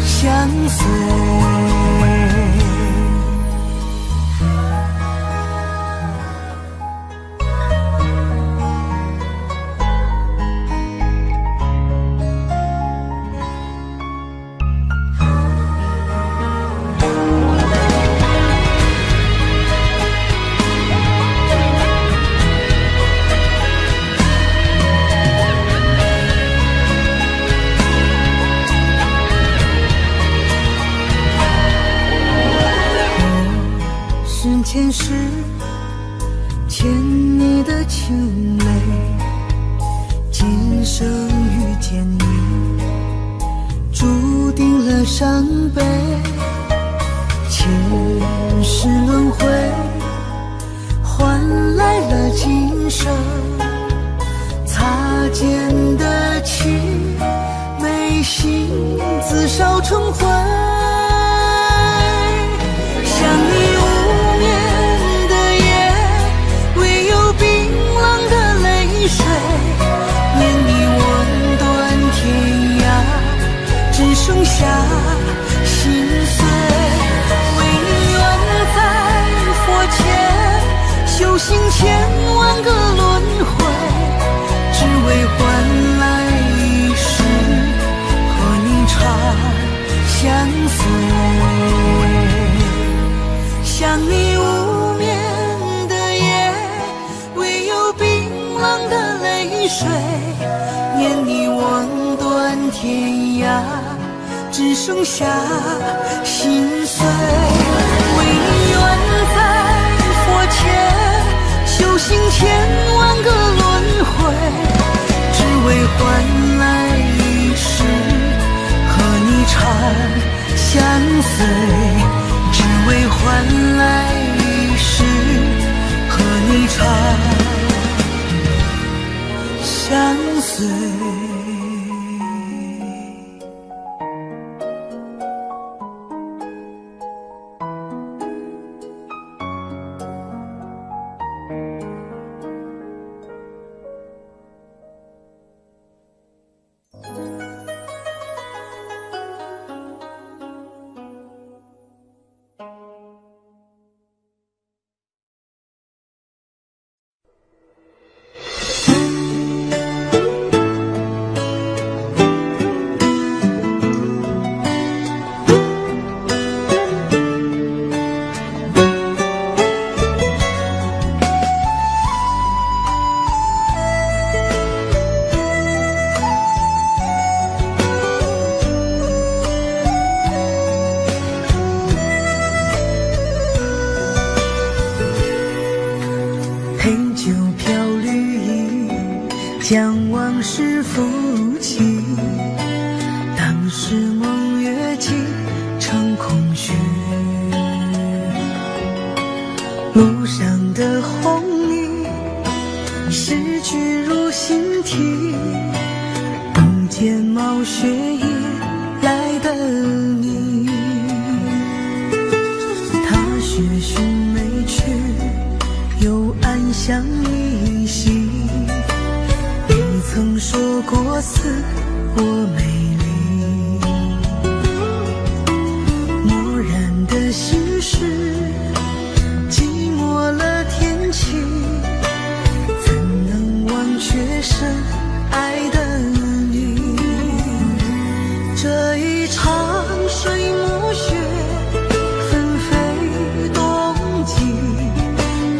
相随。前世欠你的情泪，今生遇见你，注定了伤悲。前世轮回，换来了今生擦肩的情，眉心自烧成灰。想你无眠的夜，唯有冰冷的泪水，念你望断天涯，只剩下心碎。为你愿在佛前修行千万个轮回，只为换来一世和你长相随。想你无眠的夜，唯有冰冷的泪水，念你问断天涯，只剩下心碎。为你愿在佛前修行千万个轮回，只为换来一世和你长相随，只为换来一世和你长相随。将往事抚起，当时梦越尽成空虚，路上的红泥逝去如新啼，不见冒雪夜来的你，踏雪寻梅去，又暗香依稀，曾说过似我美丽，漠然的心事，寂寞了天气，怎能忘却深爱的你？这一场水暮雪，纷飞冬季，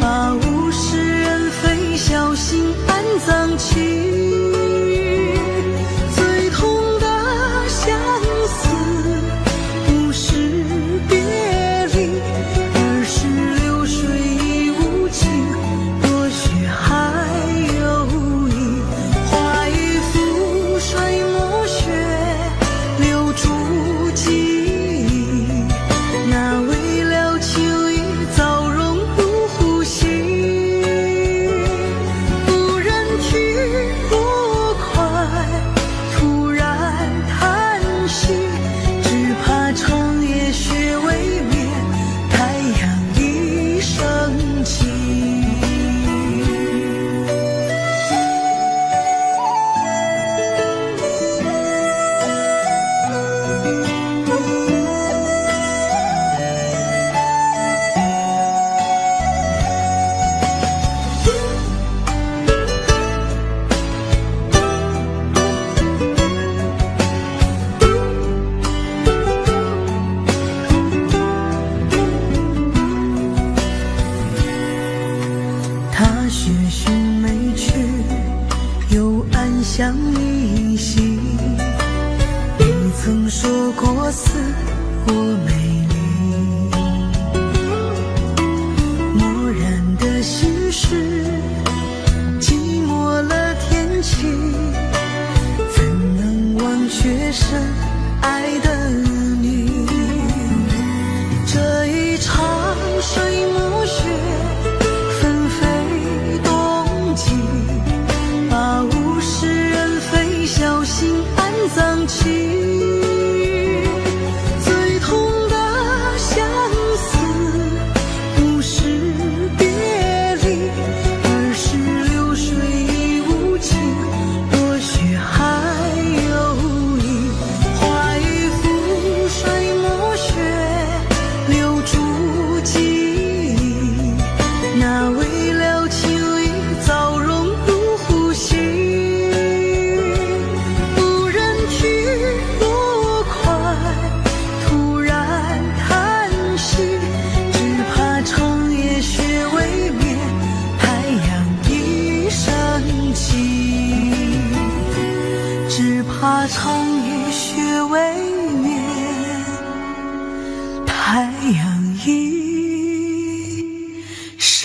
把物是人非小心安葬起。相依稀，你曾说过似我美丽，漠然的心事，寂寞了天气，怎能忘却深爱的你？这一场水暮雪，纷飞冬季，把物是人非小心安葬起，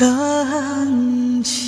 真情。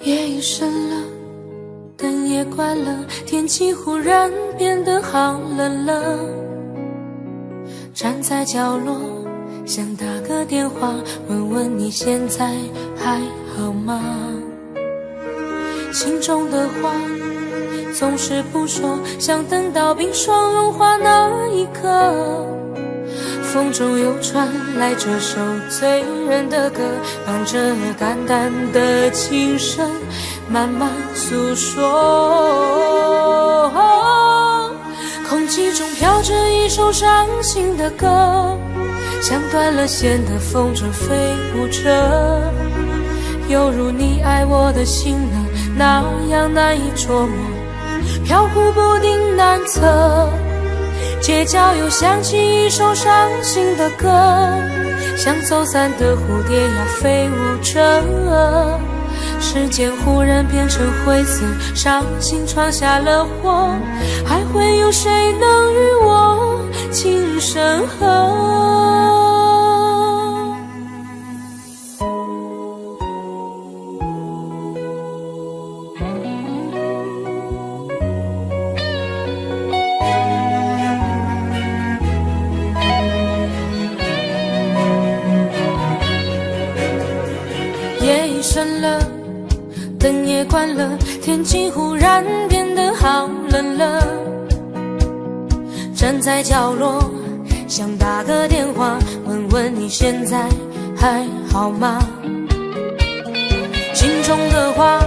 夜已深了，灯也关了，天气忽然变得好冷了。站在角落，想打个电话，问问你现在还好吗？心中的话总是不说，想等到冰霜融化那一刻。风中又传来这首醉人的歌，伴着淡淡的琴声慢慢诉说。空气中飘着一首伤心的歌，像断了线的风筝飞舞着，犹如你爱我的心呢，那样难以捉摸，飘忽不定难测。街角又响起一首伤心的歌，像走散的蝴蝶呀飞舞着，时间忽然变成灰色，伤心闯下了祸，还会有谁能与我情深合？深了，灯也关了，天气忽然变得好冷了。站在角落，想打个电话，问问你现在还好吗？心中的话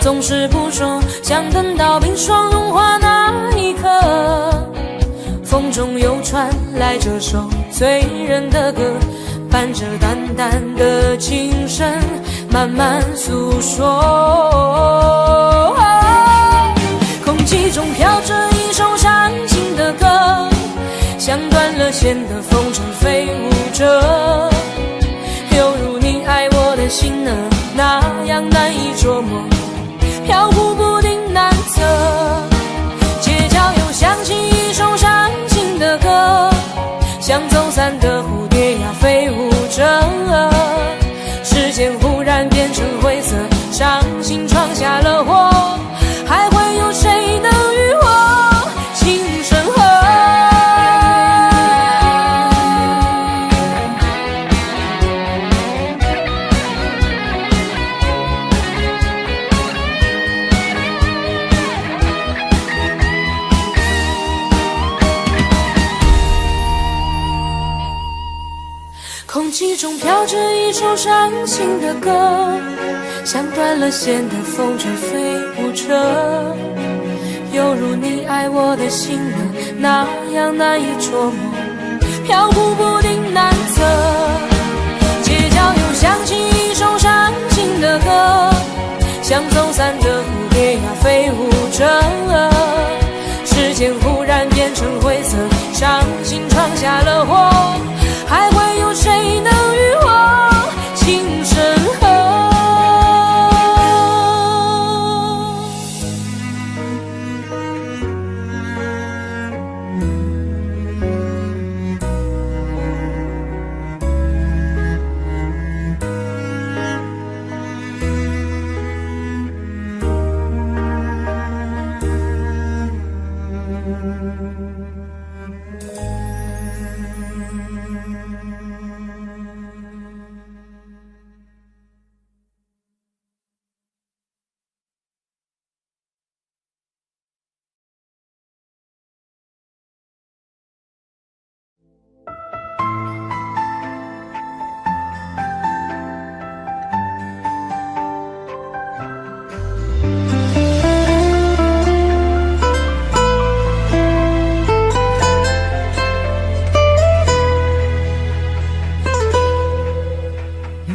总是不说，想等到冰霜融化那一刻。风中又传来这首醉人的歌，伴着淡淡的琴声慢慢诉说。空气中飘着一首伤心的歌，像断了线的风筝飞舞着，犹如你爱我的心呢，那样难以捉摸，飘忽不定难测。街角又响起一首伤心的歌，像走散的蝴蝶呀飞舞着，时间忽然变成灰色，伤心闯下了祸，还会有谁能与我情深合？空气中飘着一首伤心的歌，像断了线的风筝飞舞着，犹如你爱我的心呢，那样难以捉摸，飘忽不定难测。街角又响起一首伤心的歌，像走散的蝴蝶呀飞舞着，时间忽然变成灰色，伤心闯下了祸，还会有谁能与我情深合？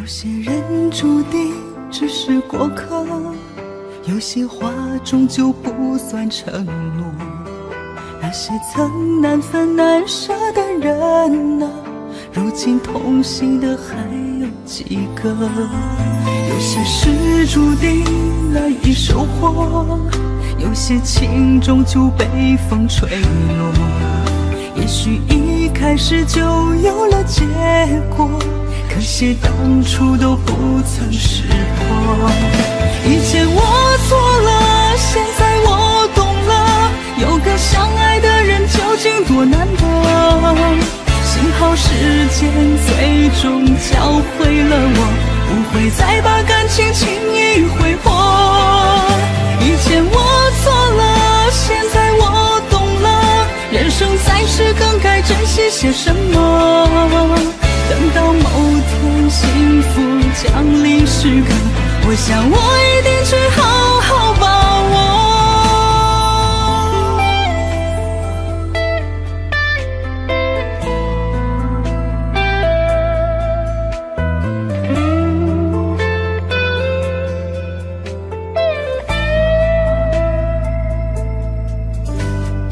有些人注定只是过客，有些话终究不算承诺。那些曾难分难舍的人啊，如今同行的还有几个？有些事注定难以收获，有些情终究被风吹落。也许一开始就有了结果，可惜当初都不曾识破。以前我错了，现在我懂了，有个相爱的人究竟多难得。幸好时间最终教会了我，不会再把感情轻易挥霍。以前我错了，现在我懂了，人生在世更该珍惜些什么。等到某天幸福降临时刻，我想我一定去好好把握。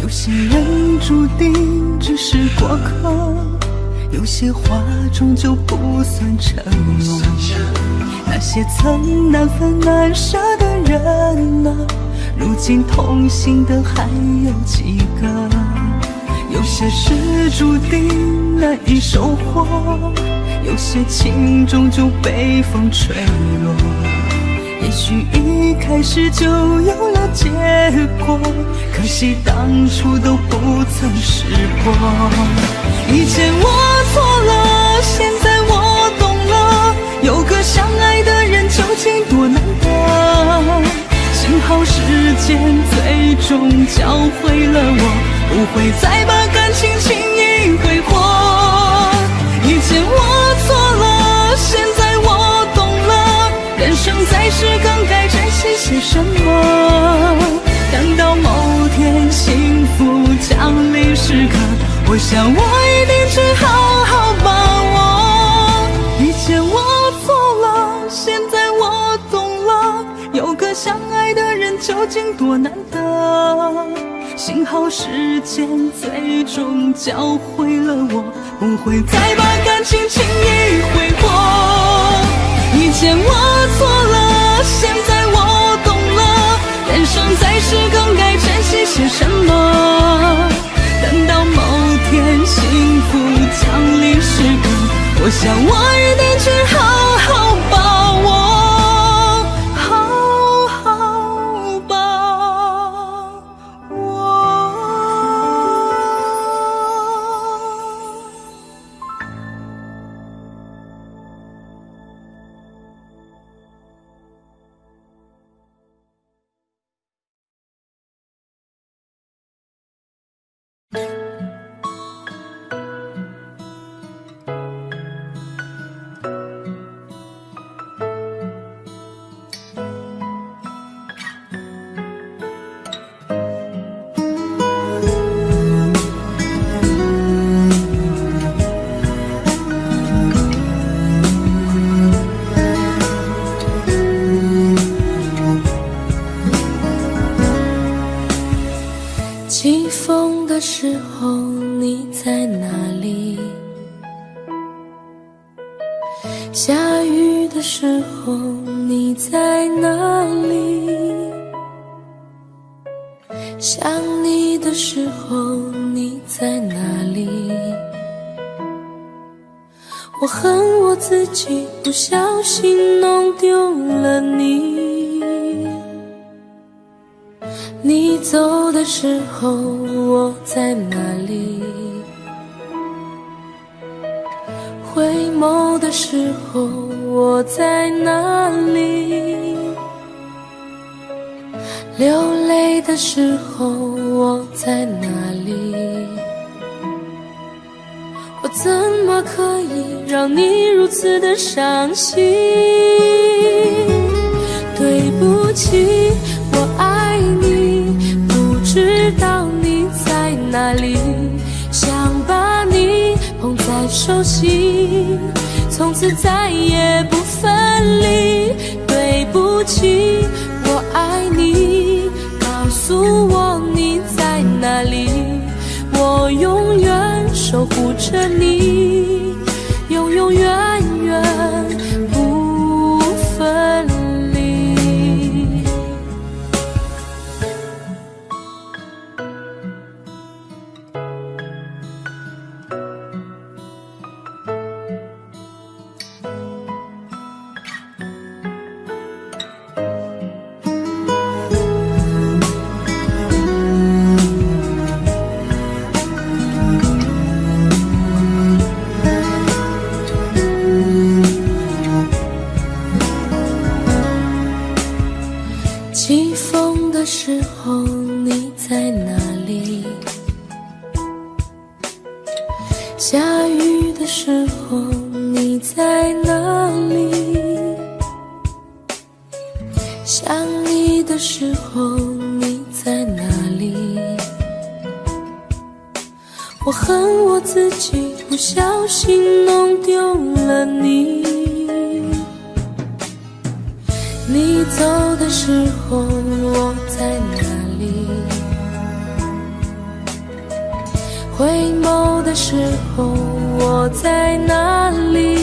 有些人注定只是过客，有些话终究不算承诺。那些曾难分难舍的人啊，如今同行的还有几个？有些事注定难以收获，有些情终究被风吹落。也许一开始就有了结果，可惜当初都不曾识破。以前我错了，现在我懂了，有个相爱的人究竟多难得。幸好时间最终教会了我，不会再把感情轻易挥霍。以前我错了，现在我懂了，人生在世更该珍惜些什么。等到某天幸福降临时刻，我想我一定去好好把握。以前我错了，现在我懂了，有个相爱的人究竟多难得。幸好时间最终教会了我，不会再把感情轻易挥霍。以前我错了，现在我懂了，人生在世更该珍惜些什么。等到某天幸福降临时刻，我想我一定去好好把握，好好把握。起风的时候你在哪里？下雨的时候你在哪里？想你的时候你在哪里？我恨我自己不小心弄丢了你。你走的时候我在哪里？回眸的时候我在哪里？流泪的时候我在哪里？我怎么可以让你如此的伤心？对不起，我爱你，不知道你在哪里，想把你捧在手心，从此再也不分离。对不起，我爱你，告诉我你在哪里，我永远守护着你，永永远远不分离。起风的时候你在哪里？下雨的时候你在哪里？想你的时候你在哪里？我恨我自己不小心弄丢了你。你走的时候我在哪里？回眸的时候我在哪里？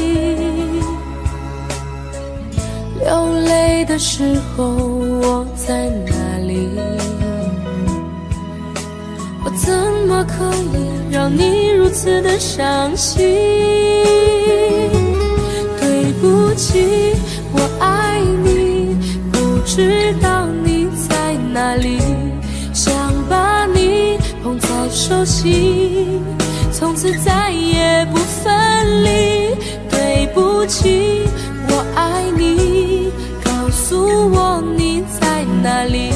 流泪的时候我在哪里？我怎么可以让你如此的伤心？对不起，我爱你，不知道你在哪里，想把你捧在手心，从此再也不分离。对不起，我爱你，告诉我你在哪里，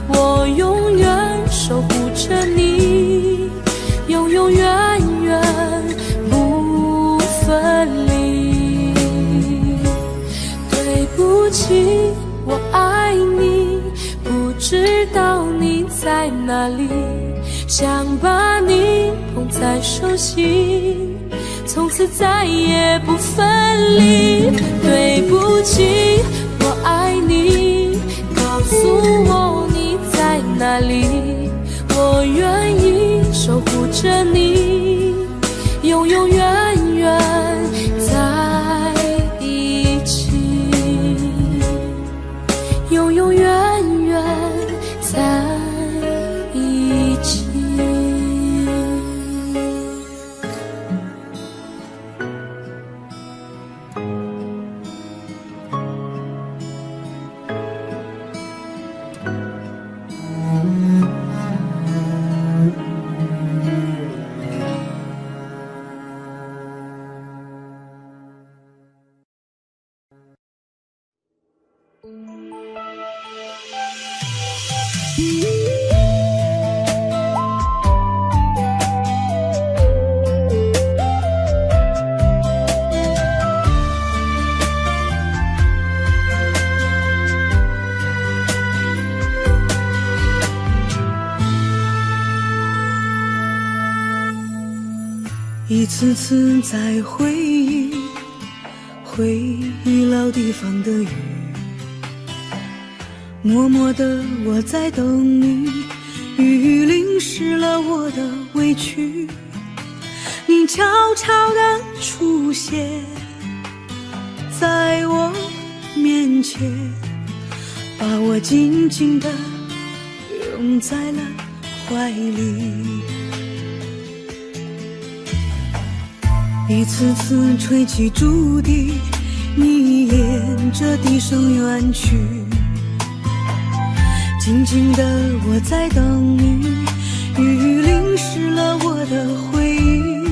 我永远守护着你，永永远远不分离。对不起，我爱你，不知道你在哪里，想把你捧在手心，从此再也不分离。对不起，我爱你，告诉我你在哪里，我愿意守护着你，永永远远在一起，永永远远在一起。一次次在回忆老地方的雨，默默的我在等你，雨淋湿了我的委屈，你悄悄地出现在我面前，把我紧紧地拥在了怀里。一次次吹起竹笛，你沿着笛声远去，静静的我在等你，雨淋湿了我的回忆，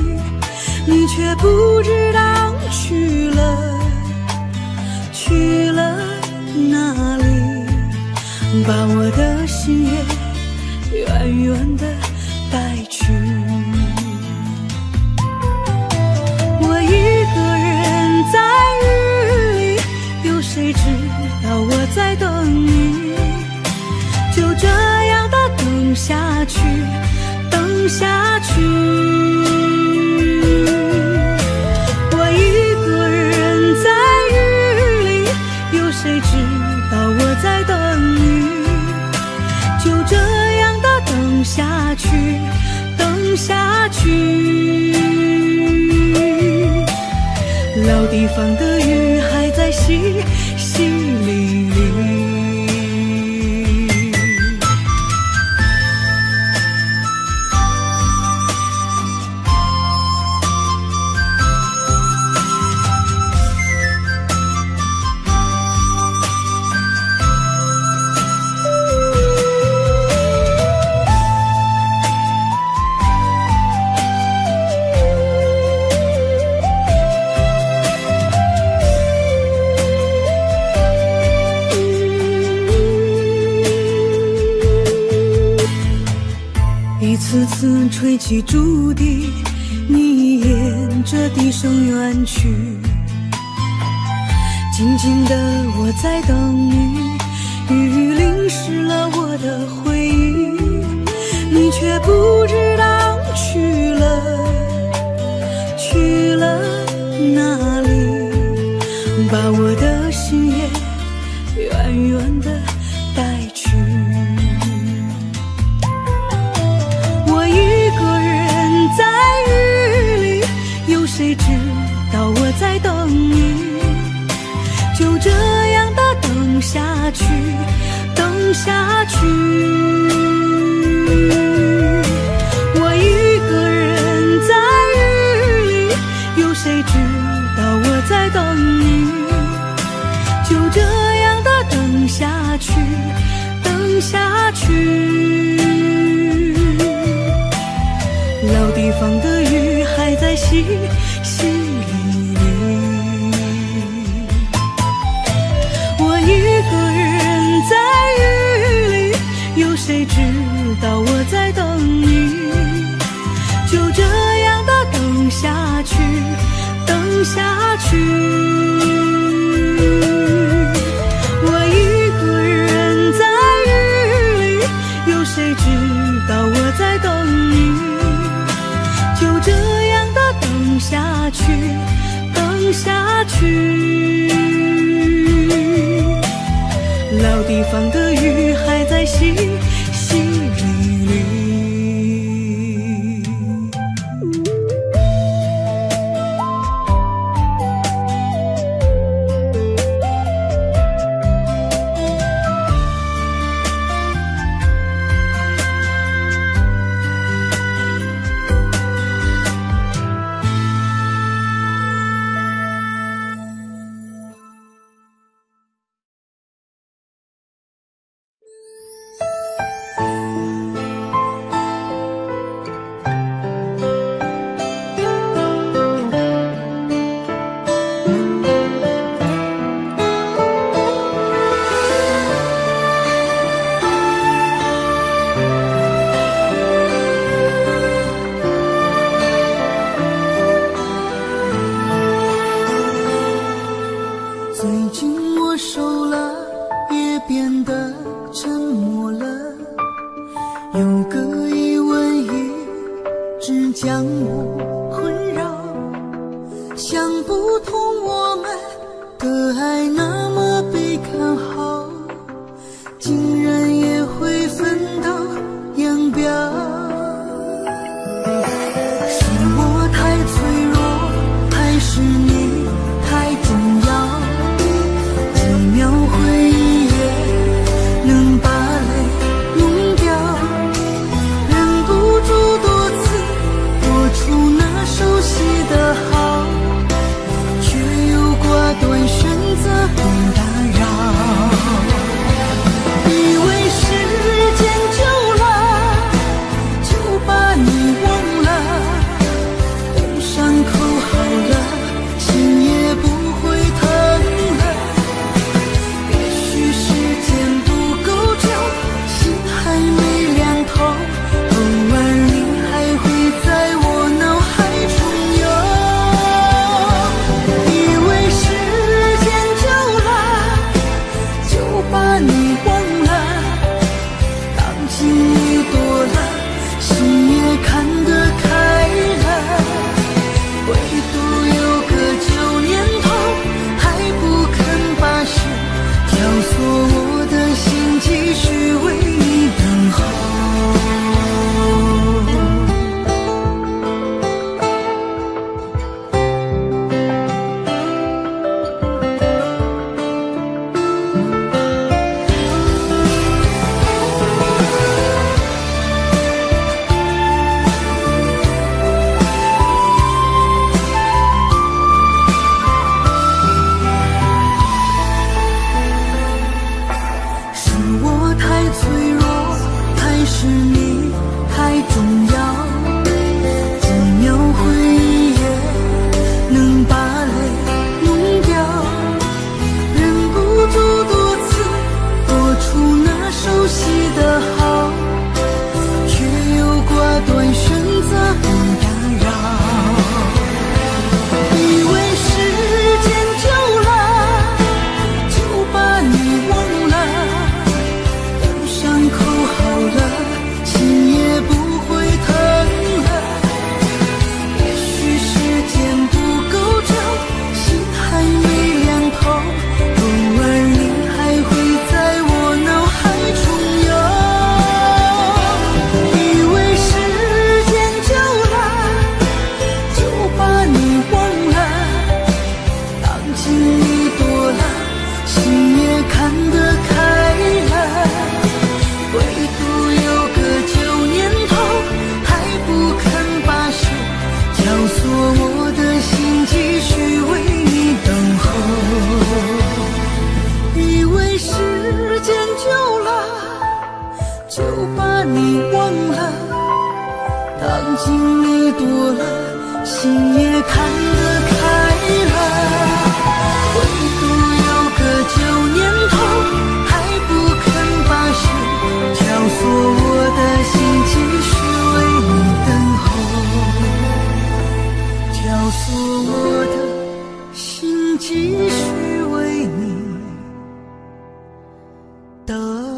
你却不知道去了哪里，把我的心也远远的带去。我一个人在雨里，有谁知道我在等你？就这样的等下去，等下去。我一地方的雨还在淅淅沥沥。一次次吹起竹笛，你沿着笛声远去。静静的我在等你，雨淋湿了我的回忆，你却不知道去了哪里，把我的心也远远的带去。谁知道我在等你，就这样的等下去，等下去。我一个人在雨里，有谁知道我在等你，就这样的等下去，等下去。老地方的雨还在淅淅沥沥，我一个人在雨里，有谁知道我在等你，就这样的等下去，等下去。我一个人在雨里，有谁知道我在等你，就这样的等下去，等下去。老地方的雨还在淅淅沥沥。短选择不打扰。心也看得开了，唯独有个旧念头还不肯罢休，教唆我的心继续为你等候，教唆我的心继续为你等候。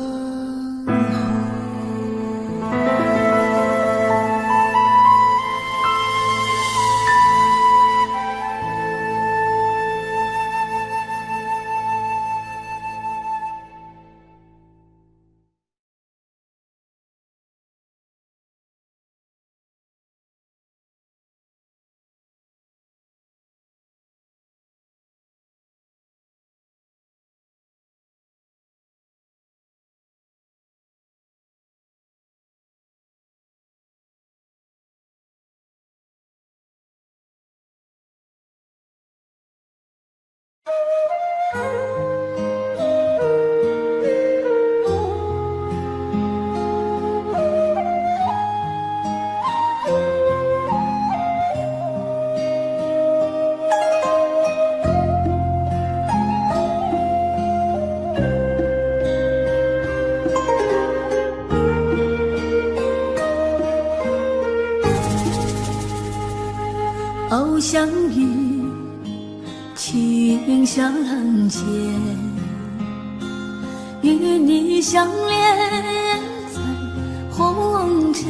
偶相遇，情相见，与你相恋在红尘。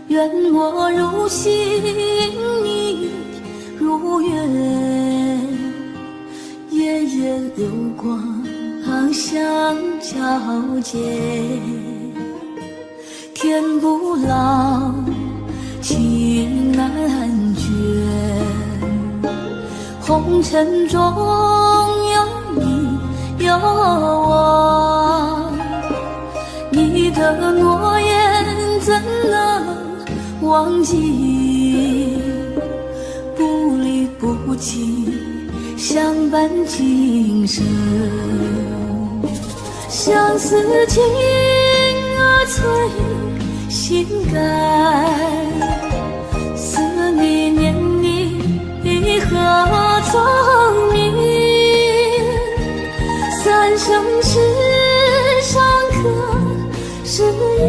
愿我如星，你如月，夜夜流光相交接。天不老，情难绝，红尘中有你有我，你的诺言怎能忘记？不离不弃，相伴今生。相思情催心肝，思你念你何曾明？三生石上刻誓言，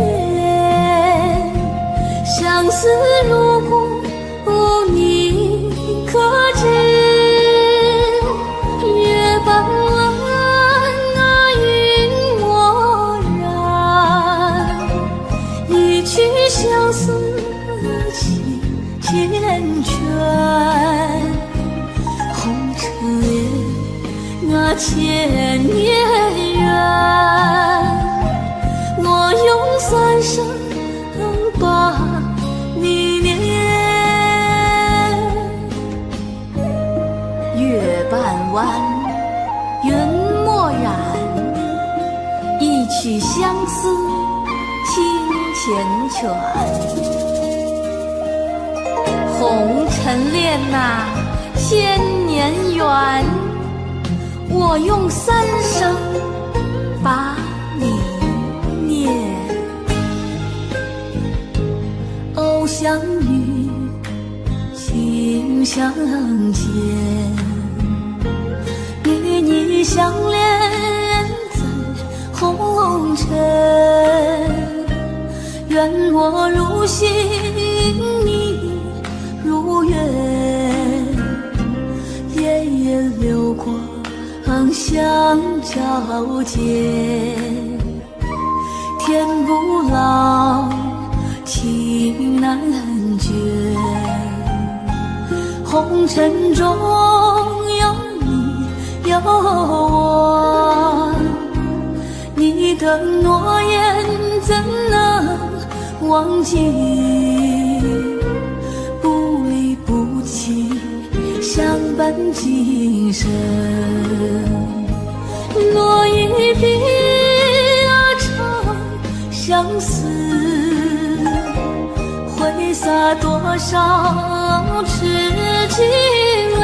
相思如故你可知？月半弯云漠然，一曲相思情缱绻。红尘恋千年缘，我用三生把你念。月半弯，云漠然，一曲相思情缱绻。红尘恋呐，千年缘，我用三生把你念。偶相遇，情相见，与你相恋在红尘。愿我如星，你如月，夜夜流光相交接。天不老，情难绝，红尘中有你有我，你的诺言怎能忘记？不离不弃，相伴今生。落一笔长相思，挥洒多少痴情泪。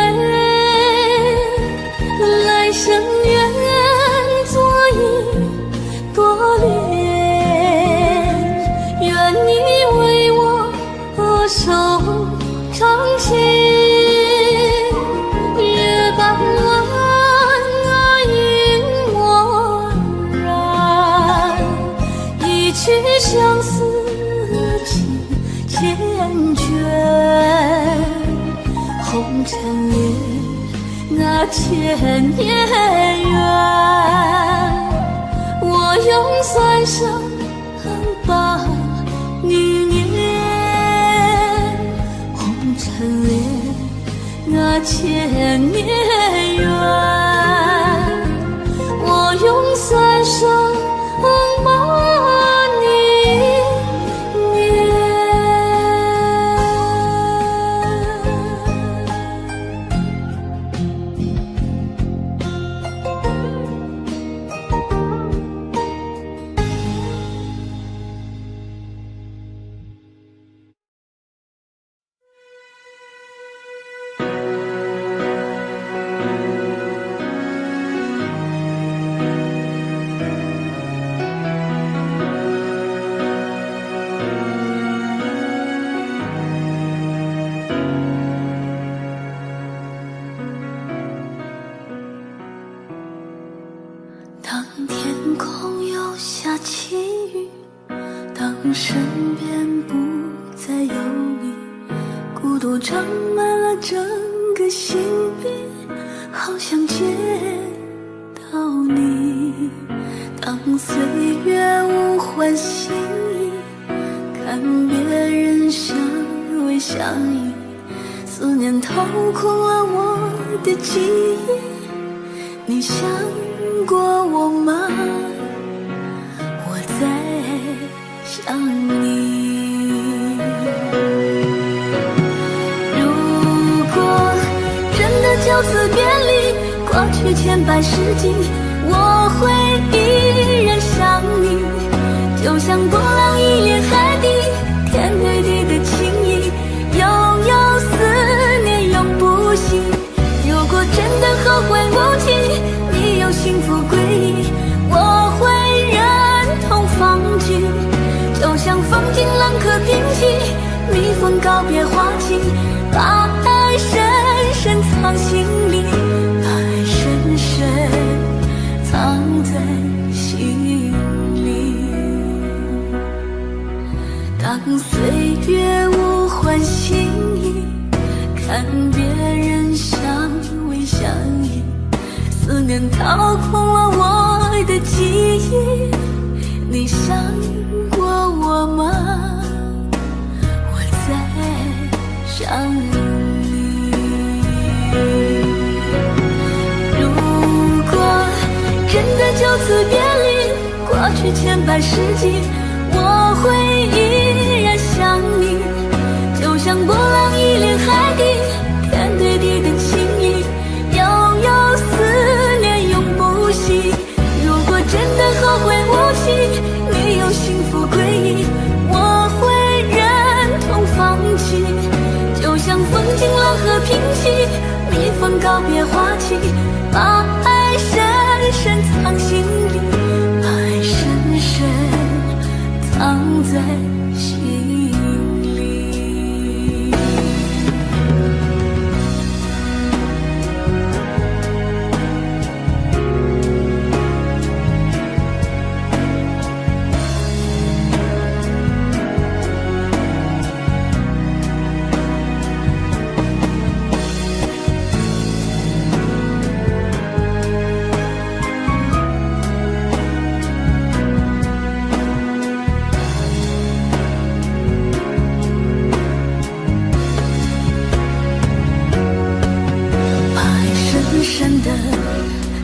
来生愿做一朵莲，愿你为我守尘恋啊千年缘，我用算上把你念，红尘恋啊千年缘，我用算上把当天空又下起雨，当身边不再有你，孤独长满了整个心壁，好想见到你。当岁月无欢心意，看别人相偎相依，思念掏空了我的记忆，你想过我吗？我在想你。如果真的就此别离，过去千百世纪，我会依然想你，就像波浪一连海底，天对地的情谊，悠悠思念永不息。如果真的后会无期，你有幸福归依，我会忍痛放弃，就像风景浪可平息，蜜蜂告别花期，把爱深深藏心里，把爱深深藏在心里。当岁月无欢心意，看别人相偎相依，思念掏空了我的记忆，你想过我吗？我在想你。如果真的就此别离，过去千百世纪，我会依然想你，就像波浪一连海底，天对地的情谊，悠悠思念永不息。如果真的后会无期，你有幸福归依，我会忍痛放弃，就像风景浪和平息，蜜蜂告别花期，把爱深深藏心里，把爱深深藏在心里。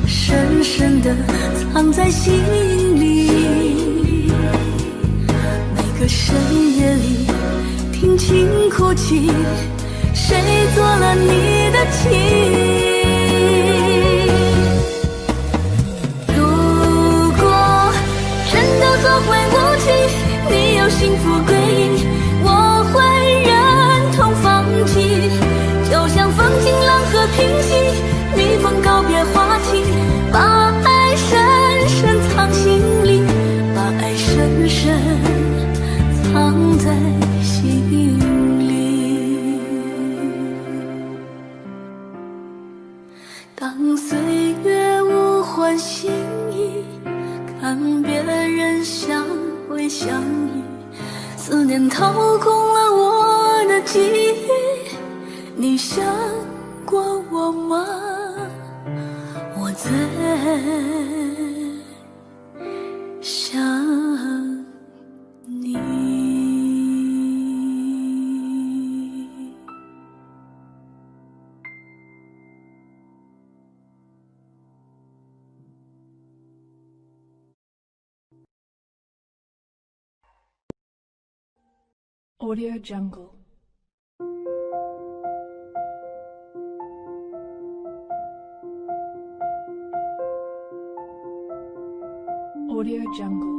深深地藏在心里，每个深夜里听晴哭泣，谁做了你的情？如果真的后会无期，你有幸福归依，我会忍痛放弃，就像风景浪和平息，蜜蜂告别花期，把爱深深藏心里，把爱深深藏在心里。当岁月无欢心意，看别人相偎相依，思念掏空了我的记忆，你想过我吗？我在想你。Audio Jungle. Audio Jungle.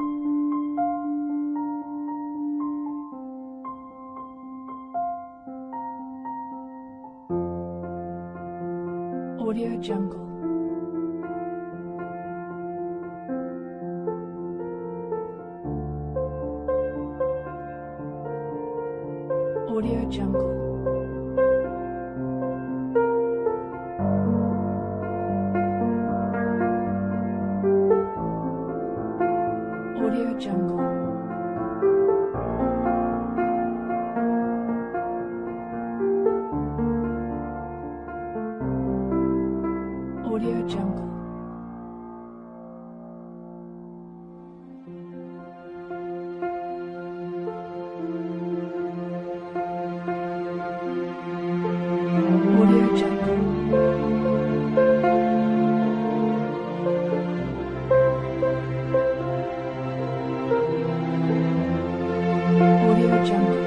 Audio Jungle. Audio Jungle. Audio Jungle. Audio Jungle. Audio Jungle. Audio Jungle.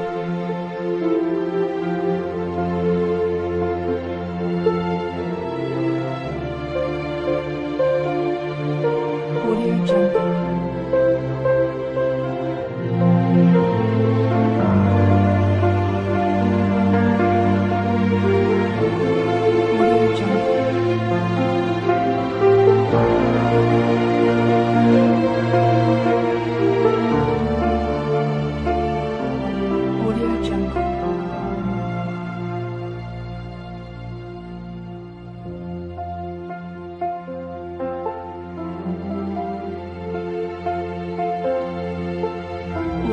Audio Jungle. Audio Jungle.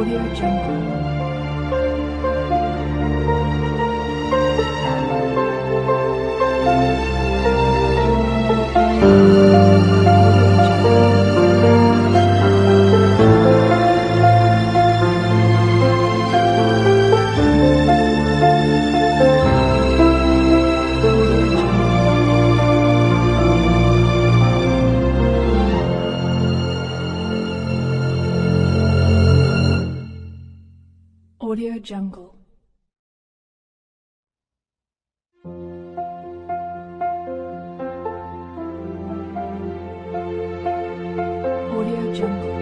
Audio Jungle. Audio Jungle. Audio Jungle. Audio Jungle.